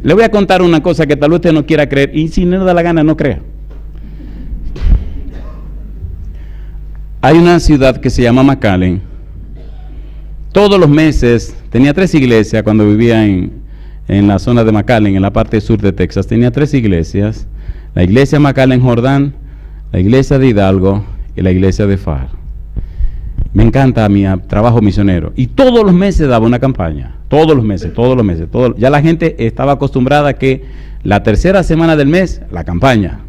Le voy a contar una cosa que tal vez usted no quiera creer y si no le da la gana, no crea. Hay una ciudad que se llama McAllen. Todos los meses, tenía 3 iglesias cuando vivía en la zona de McAllen, en la parte sur de Texas. Tenía 3 iglesias. La iglesia McAllen Jordán, la iglesia de Hidalgo y la iglesia de Far. Me encanta mi trabajo misionero. Y todos los meses daba una campaña. Todos los meses. Ya la gente estaba acostumbrada a que la tercera semana del mes, la campaña.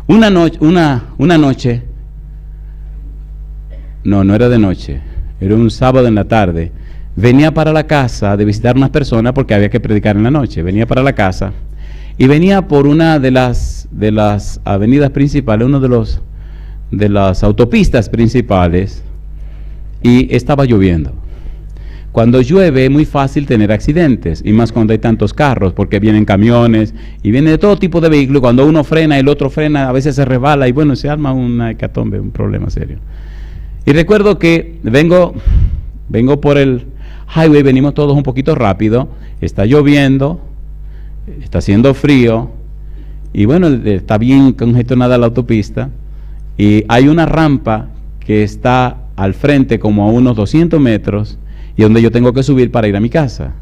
Una noche, no era de noche, era un sábado en la tarde, venía para la casa de visitar unas personas porque había que predicar en la noche, venía para la casa y venía por una de las avenidas principales, uno de las autopistas principales y estaba lloviendo. Cuando llueve es muy fácil tener accidentes y más cuando hay tantos carros porque vienen camiones y viene de todo tipo de vehículos. Cuando uno frena, el otro frena, a veces se resbala y bueno, se arma una hecatombe, un problema serio. Y recuerdo que vengo por el highway, venimos todos un poquito rápido, está lloviendo, está haciendo frío, y bueno, está bien congestionada la autopista, y hay una rampa que está al frente como a unos 200 metros, y donde yo tengo que subir para ir a mi casa.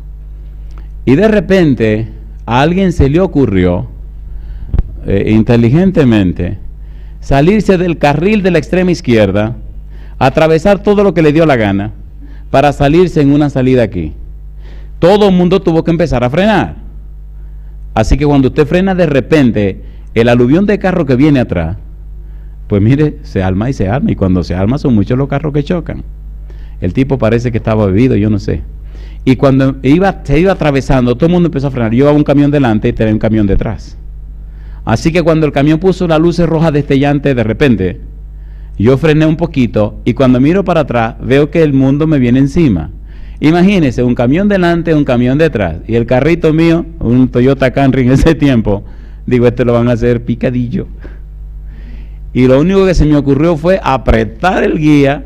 Y de repente, a alguien se le ocurrió, inteligentemente, salirse del carril de la extrema izquierda, atravesar todo lo que le dio la gana para salirse en una salida aquí. Todo el mundo tuvo que empezar a frenar. Así que cuando usted frena de repente, el aluvión de carro que viene atrás, pues mire, se arma, y cuando se arma son muchos los carros que chocan. El tipo parece que estaba bebido, yo no sé. Y cuando se iba atravesando, todo el mundo empezó a frenar. Yo iba un camión delante y tenía un camión detrás. Así que cuando el camión puso las luces rojas destellantes de repente, yo frené un poquito y cuando miro para atrás veo que el mundo me viene encima. Imagínese, un camión delante, un camión detrás y el carrito mío, un Toyota Camry en ese tiempo, digo, lo van a hacer picadillo. Y lo único que se me ocurrió fue apretar el guía,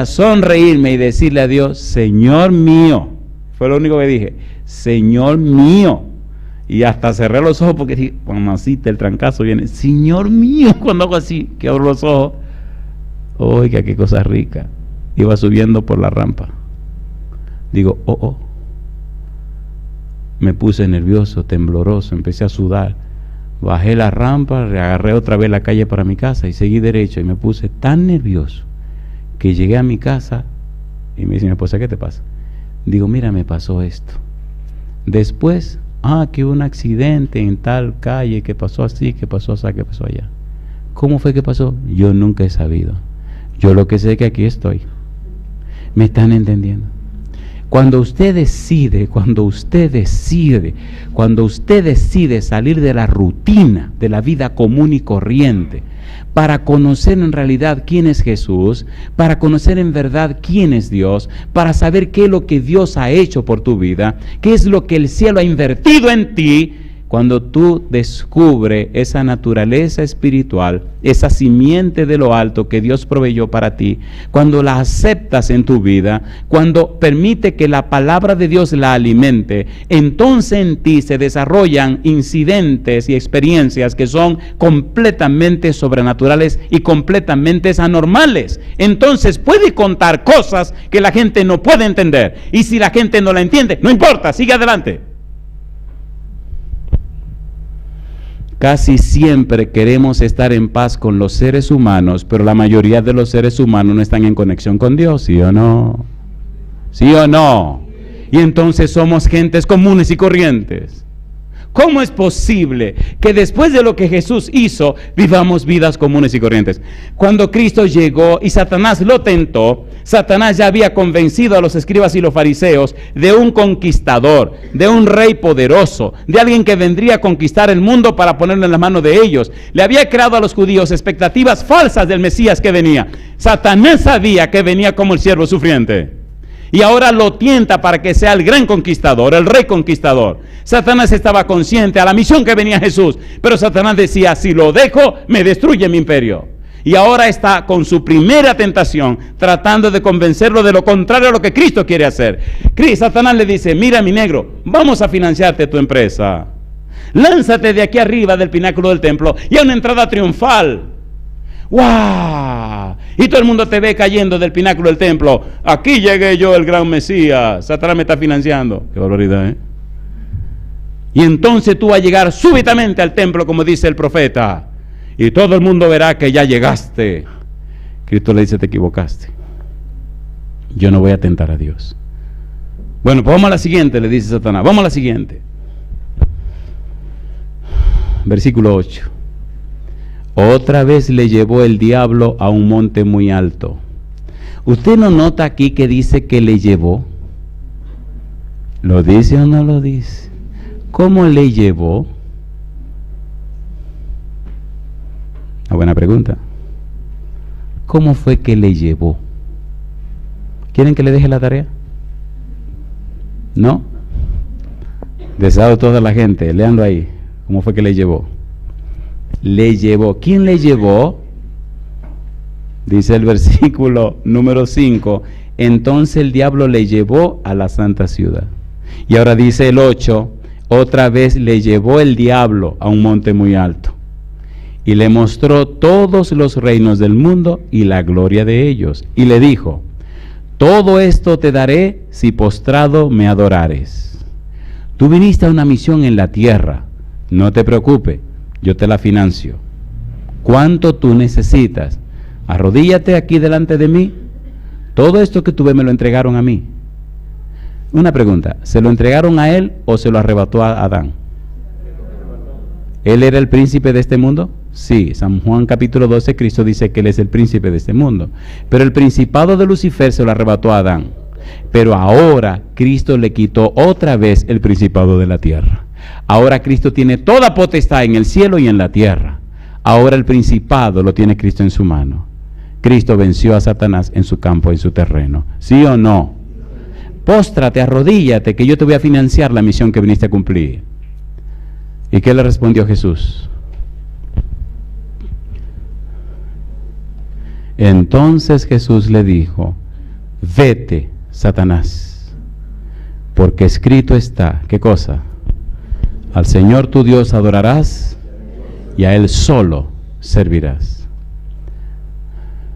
sonreírme y decirle a Dios, Señor mío. Fue lo único que dije, Señor mío. Y hasta cerré los ojos porque dije, mamacita, el trancazo viene. Señor mío, cuando hago así, que abro los ojos. Oiga, qué cosa rica. Iba subiendo por la rampa. Digo, Me puse nervioso, tembloroso, empecé a sudar. Bajé la rampa, reagarré otra vez la calle para mi casa y seguí derecho. Y me puse tan nervioso que llegué a mi casa y me dice mi esposa, ¿qué te pasa? Digo, mira, me pasó esto. Después... que hubo un accidente en tal calle, que pasó así, que pasó así, que pasó allá. ¿Cómo fue que pasó? Yo nunca he sabido. Yo lo que sé es que aquí estoy. ¿Me están entendiendo? Cuando usted decide salir de la rutina de la vida común y corriente, para conocer en realidad quién es Jesús, para conocer en verdad quién es Dios, para saber qué es lo que Dios ha hecho por tu vida, qué es lo que el cielo ha invertido en ti. Cuando tú descubres esa naturaleza espiritual, esa simiente de lo alto que Dios proveyó para ti, cuando la aceptas en tu vida, cuando permite que la palabra de Dios la alimente, entonces en ti se desarrollan incidentes y experiencias que son completamente sobrenaturales y completamente anormales. Entonces puede contar cosas que la gente no puede entender, y si la gente no la entiende, no importa, sigue adelante. Casi siempre queremos estar en paz con los seres humanos, pero la mayoría de los seres humanos no están en conexión con Dios, ¿sí o no? ¿Sí o no? Y entonces somos gentes comunes y corrientes. ¿Cómo es posible que después de lo que Jesús hizo, vivamos vidas comunes y corrientes? Cuando Cristo llegó y Satanás lo tentó, Satanás ya había convencido a los escribas y los fariseos de un conquistador, de un rey poderoso, de alguien que vendría a conquistar el mundo para ponerlo en las manos de ellos. Le había creado a los judíos expectativas falsas del Mesías que venía. Satanás sabía que venía como el siervo sufriente. Y ahora lo tienta para que sea el gran conquistador, el rey conquistador. Satanás estaba consciente a la misión que venía Jesús, pero Satanás decía, si lo dejo, me destruye mi imperio. Y ahora está con su primera tentación, tratando de convencerlo de lo contrario a lo que Cristo quiere hacer. Satanás le dice, mira mi negro, vamos a financiarte tu empresa. Lánzate de aquí arriba del pináculo del templo y a una entrada triunfal. ¡Wow! Y todo el mundo te ve cayendo del pináculo del templo. Aquí llegué yo, el gran Mesías. Satanás me está financiando. Qué barbaridad, ¿eh? Y entonces tú vas a llegar súbitamente al templo, como dice el profeta, y todo el mundo verá que ya llegaste. Cristo le dice, te equivocaste. Yo no voy a tentar a Dios. Bueno, pues vamos a la siguiente, le dice Satanás. Vamos a la siguiente. Versículo 8. Otra vez le llevó el diablo a un monte muy alto. ¿Usted no nota aquí que dice que le llevó? ¿Lo dice o no lo dice? ¿Cómo le llevó? Una buena pregunta. ¿Cómo fue que le llevó? ¿Quieren que le deje la tarea? ¿No? Deseado toda la gente, leando ahí. ¿Cómo fue que le llevó? Le llevó. ¿Quién le llevó? Dice el versículo número 5. Entonces el diablo le llevó a la santa ciudad. Y ahora dice el 8. Otra vez le llevó el diablo a un monte muy alto. Y le mostró todos los reinos del mundo y la gloria de ellos. Y le dijo, todo esto te daré si postrado me adorares. Tú viniste a una misión en la tierra. No te preocupes. Yo te la financio. ¿Cuánto tú necesitas? Arrodíllate aquí delante de mí. Todo esto que tú ves me lo entregaron a mí. Una pregunta, ¿se lo entregaron a él o se lo arrebató a Adán? ¿Él era el príncipe de este mundo? Sí, San Juan capítulo 12, Cristo dice que él es el príncipe de este mundo. Pero el principado de Lucifer se lo arrebató a Adán. Pero ahora Cristo le quitó otra vez el principado de la tierra. Ahora Cristo tiene toda potestad en el cielo y en la tierra. Ahora el principado lo tiene Cristo en su mano. Cristo venció a Satanás en su campo, en su terreno. ¿Sí o no? Póstrate, arrodíllate, que yo te voy a financiar la misión que viniste a cumplir. ¿Y qué le respondió Jesús? Entonces Jesús le dijo, vete, Satanás, porque escrito está, ¿qué cosa? Al Señor tu Dios adorarás y a Él solo servirás.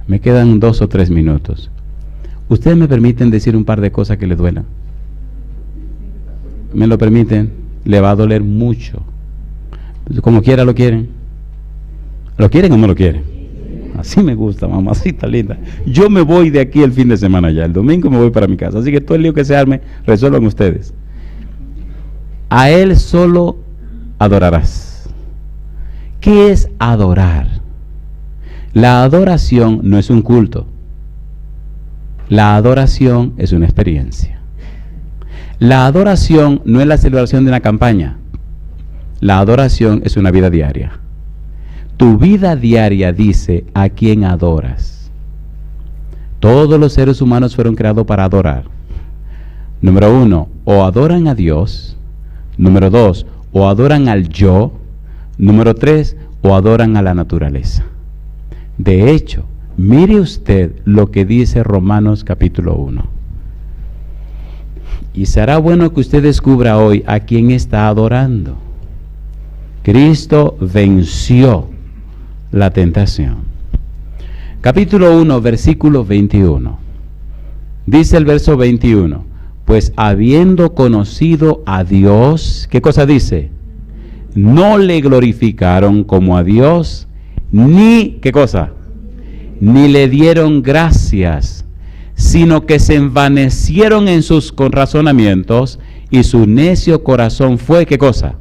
Me quedan 2 o 3 minutos. ¿Ustedes me permiten decir un par de cosas que les duelan? ¿Me lo permiten? Le va a doler mucho. Como quiera lo quieren. ¿Lo quieren o no lo quieren? Así me gusta, mamacita linda. Yo me voy de aquí el fin de semana ya. El domingo me voy para mi casa. Así que todo el lío que se arme, resuelvan ustedes. A Él solo adorarás. ¿Qué es adorar? La adoración no es un culto. La adoración es una experiencia. La adoración no es la celebración de una campaña. La adoración es una vida diaria. Tu vida diaria dice a quién adoras. Todos los seres humanos fueron creados para adorar. Número 1, o adoran a Dios. Número 2, o adoran al yo. Número 3, o adoran a la naturaleza. De hecho, mire usted lo que dice Romanos capítulo 1. Y será bueno que usted descubra hoy a quién está adorando. Cristo venció la tentación. Capítulo 1, versículo 21. Dice el verso 21, pues habiendo conocido a Dios, ¿qué cosa dice? No le glorificaron como a Dios, ni, ¿qué cosa? Ni le dieron gracias, sino que se envanecieron en sus razonamientos, y su necio corazón fue, ¿qué cosa?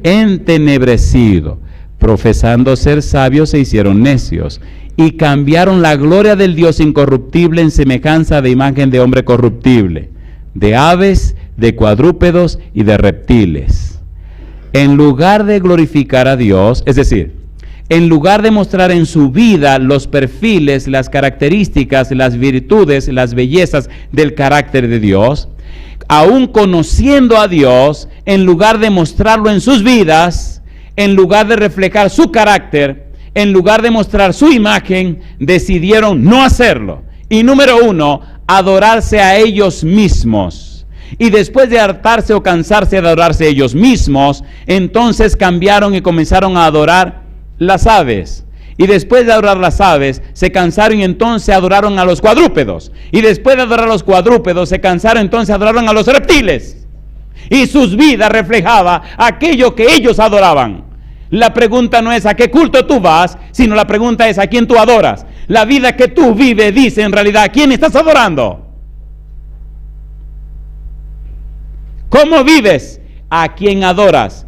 Entenebrecido. Profesando ser sabios se hicieron necios, y cambiaron la gloria del Dios incorruptible en semejanza de imagen de hombre corruptible, de aves, de cuadrúpedos y de reptiles. En lugar de glorificar a Dios, es decir, en lugar de mostrar en su vida los perfiles, las características, las virtudes, las bellezas del carácter de Dios, aún conociendo a Dios, en lugar de mostrarlo en sus vidas, en lugar de reflejar su carácter, en lugar de mostrar su imagen, decidieron no hacerlo. Y número 1, adorarse a ellos mismos. Y después de hartarse o cansarse de adorarse ellos mismos, entonces cambiaron y comenzaron a adorar las aves. Y después de adorar las aves, se cansaron y entonces adoraron a los cuadrúpedos. Y después de adorar a los cuadrúpedos, se cansaron entonces adoraron a los reptiles. Y sus vidas reflejaba aquello que ellos adoraban. La pregunta no es a qué culto tú vas, sino la pregunta es a quién tú adoras. La vida que tú vives dice en realidad a quién estás adorando. ¿Cómo vives? ¿A quién adoras?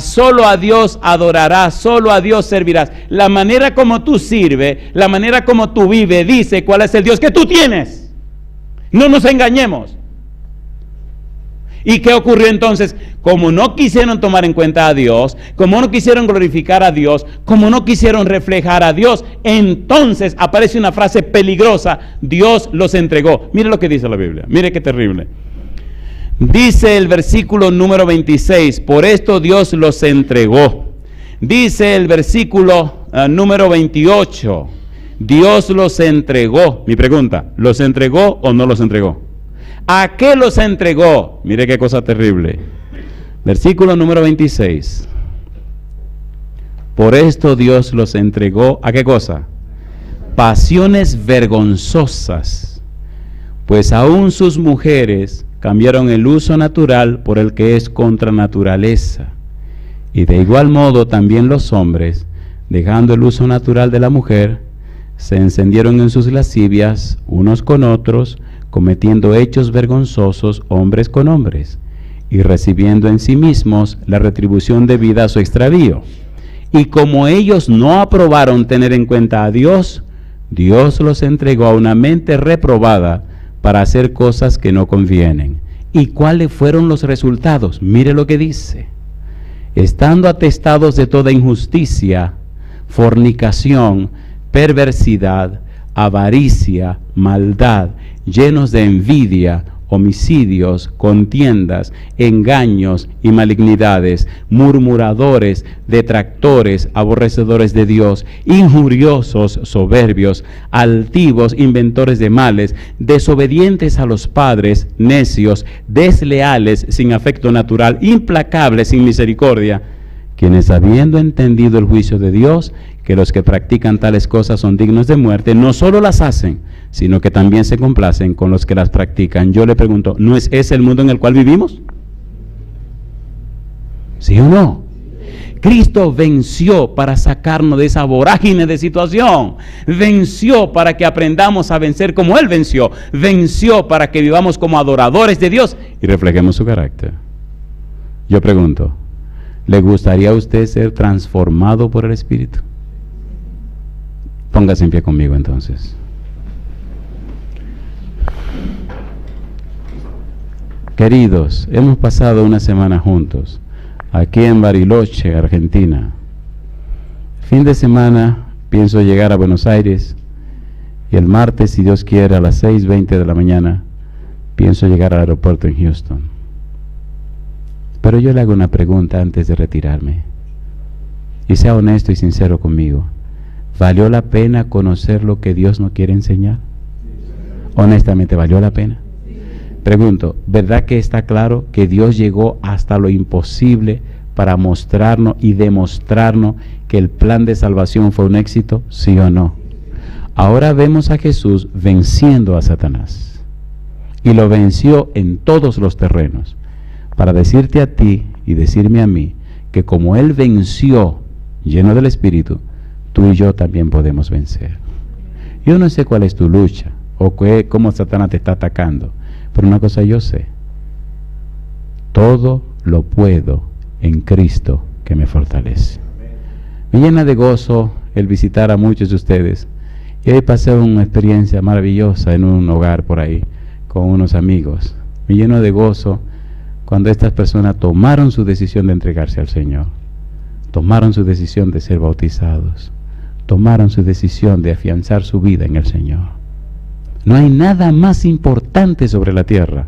Solo a Dios adorarás, solo a Dios servirás. La manera como tú sirves, la manera como tú vives, dice cuál es el Dios que tú tienes. No nos engañemos. ¿Y qué ocurrió entonces? Como no quisieron tomar en cuenta a Dios, como no quisieron glorificar a Dios, como no quisieron reflejar a Dios, entonces aparece una frase peligrosa: Dios los entregó. Mire lo que dice la Biblia, mire qué terrible. Dice el versículo número 26, por esto Dios los entregó. Dice el versículo número 28, Dios los entregó. Mi pregunta, ¿los entregó o no los entregó? ¿A qué los entregó? Mire qué cosa terrible. Versículo número 26. Por esto Dios los entregó, ¿a qué cosa? Pasiones vergonzosas, pues aún sus mujeres cambiaron el uso natural por el que es contra naturaleza. Y de igual modo también los hombres, dejando el uso natural de la mujer, se encendieron en sus lascivias unos con otros, cometiendo hechos vergonzosos hombres con hombres, y recibiendo en sí mismos la retribución debida a su extravío. Y como ellos no aprobaron tener en cuenta a Dios, Dios los entregó a una mente reprobada para hacer cosas que no convienen. ¿Y cuáles fueron los resultados? Mire lo que dice: estando atestados de toda injusticia, fornicación, perversidad, avaricia, maldad, llenos de envidia, homicidios, contiendas, engaños y malignidades, murmuradores, detractores, aborrecedores de Dios, injuriosos, soberbios, altivos, inventores de males, desobedientes a los padres, necios, desleales, sin afecto natural, implacables, sin misericordia, quienes habiendo entendido el juicio de Dios, que los que practican tales cosas son dignos de muerte, no solo las hacen, sino que también se complacen con los que las practican. Yo le pregunto, ¿no es ese el mundo en el cual vivimos? ¿Sí o no? Cristo venció para sacarnos de esa vorágine de situación. Venció para que aprendamos a vencer como Él venció. Venció para que vivamos como adoradores de Dios y reflejemos su carácter. Yo pregunto, ¿le gustaría a usted ser transformado por el Espíritu? Póngase en pie conmigo entonces. Queridos, hemos pasado una semana juntos, aquí en Bariloche, Argentina. fin de semana pienso llegar a Buenos Aires y el martes, si Dios quiere, a las 6:20 de la mañana, pienso llegar al aeropuerto en Houston. Pero yo le hago una pregunta antes de retirarme. Y sea honesto y sincero conmigo. ¿Valió la pena conocer lo que Dios nos quiere enseñar? Honestamente, ¿valió la pena? Pregunto, ¿verdad que está claro que Dios llegó hasta lo imposible para mostrarnos y demostrarnos que el plan de salvación fue un éxito? ¿Sí o no? Ahora vemos a Jesús venciendo a Satanás. Y lo venció en todos los terrenos. Para decirte a ti y decirme a mí que como Él venció lleno del Espíritu, tú y yo también podemos vencer. Yo no sé cuál es tu lucha o cómo Satanás te está atacando, pero una cosa yo sé: todo lo puedo en Cristo que me fortalece. Me llena de gozo el visitar a muchos de ustedes, y hoy pasé una experiencia maravillosa en un hogar por ahí con unos amigos. Me lleno de gozo cuando estas personas tomaron su decisión de entregarse al Señor, tomaron su decisión de ser bautizados, tomaron su decisión de afianzar su vida en el Señor. No hay nada más importante sobre la tierra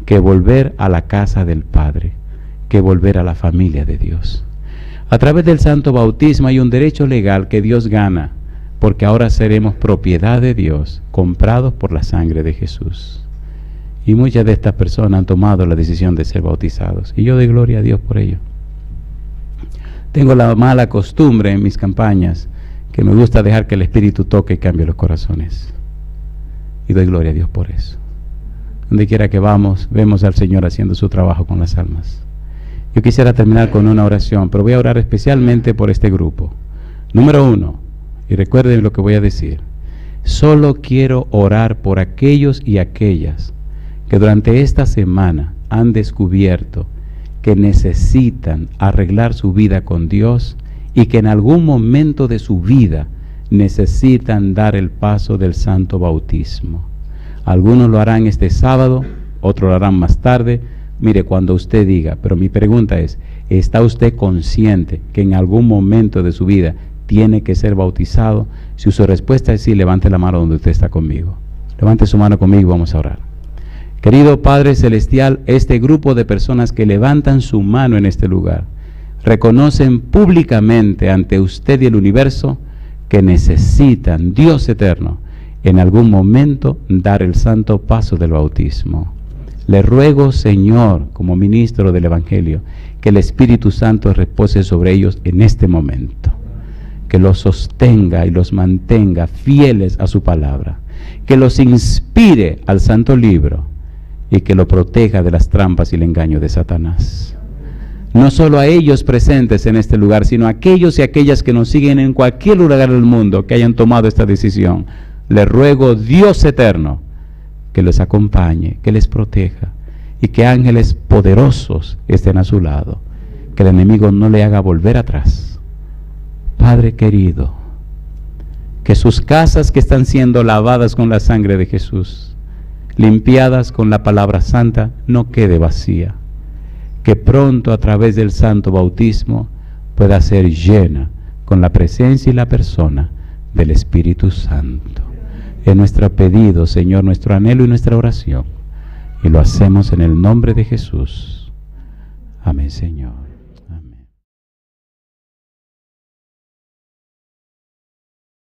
que volver a la casa del Padre, que volver a la familia de Dios. A través del santo bautismo hay un derecho legal que Dios gana, porque ahora seremos propiedad de Dios, comprados por la sangre de Jesús. Y muchas de estas personas han tomado la decisión de ser bautizados, y yo doy gloria a Dios por ello. Tengo la mala costumbre en mis campañas que me gusta dejar que el Espíritu toque y cambie los corazones, y doy gloria a Dios por eso. Donde quiera que vamos, vemos al Señor haciendo su trabajo con las almas. Yo quisiera terminar con una oración, pero voy a orar especialmente por este grupo. Número 1, y recuerden lo que voy a decir: solo quiero orar por aquellos y aquellas que durante esta semana han descubierto que necesitan arreglar su vida con Dios y que en algún momento de su vida necesitan dar el paso del santo bautismo. Algunos lo harán este sábado, otros lo harán más tarde. Mire, cuando usted diga. Pero mi pregunta es: ¿está usted consciente que en algún momento de su vida tiene que ser bautizado? Si su respuesta es sí, levante la mano donde usted está conmigo. Levante su mano conmigo y vamos a orar. Querido Padre Celestial, este grupo de personas que levantan su mano en este lugar reconocen públicamente ante usted y el universo que necesitan, Dios eterno, en algún momento dar el santo paso del bautismo. Le ruego, Señor, como ministro del Evangelio, que el Espíritu Santo repose sobre ellos en este momento, que los sostenga y los mantenga fieles a su palabra, que los inspire al santo libro y que lo proteja de las trampas y el engaño de Satanás. No solo a ellos presentes en este lugar, sino a aquellos y aquellas que nos siguen en cualquier lugar del mundo que hayan tomado esta decisión. Le ruego, Dios eterno, que les acompañe, que les proteja y que ángeles poderosos estén a su lado, que el enemigo no le haga volver atrás. Padre querido, que sus casas que están siendo lavadas con la sangre de Jesús, limpiadas con la palabra santa, no quede vacía, que pronto a través del santo bautismo pueda ser llena con la presencia y la persona del Espíritu Santo. Es nuestro pedido, Señor, nuestro anhelo y nuestra oración, y lo hacemos en el nombre de Jesús. Amén, Señor.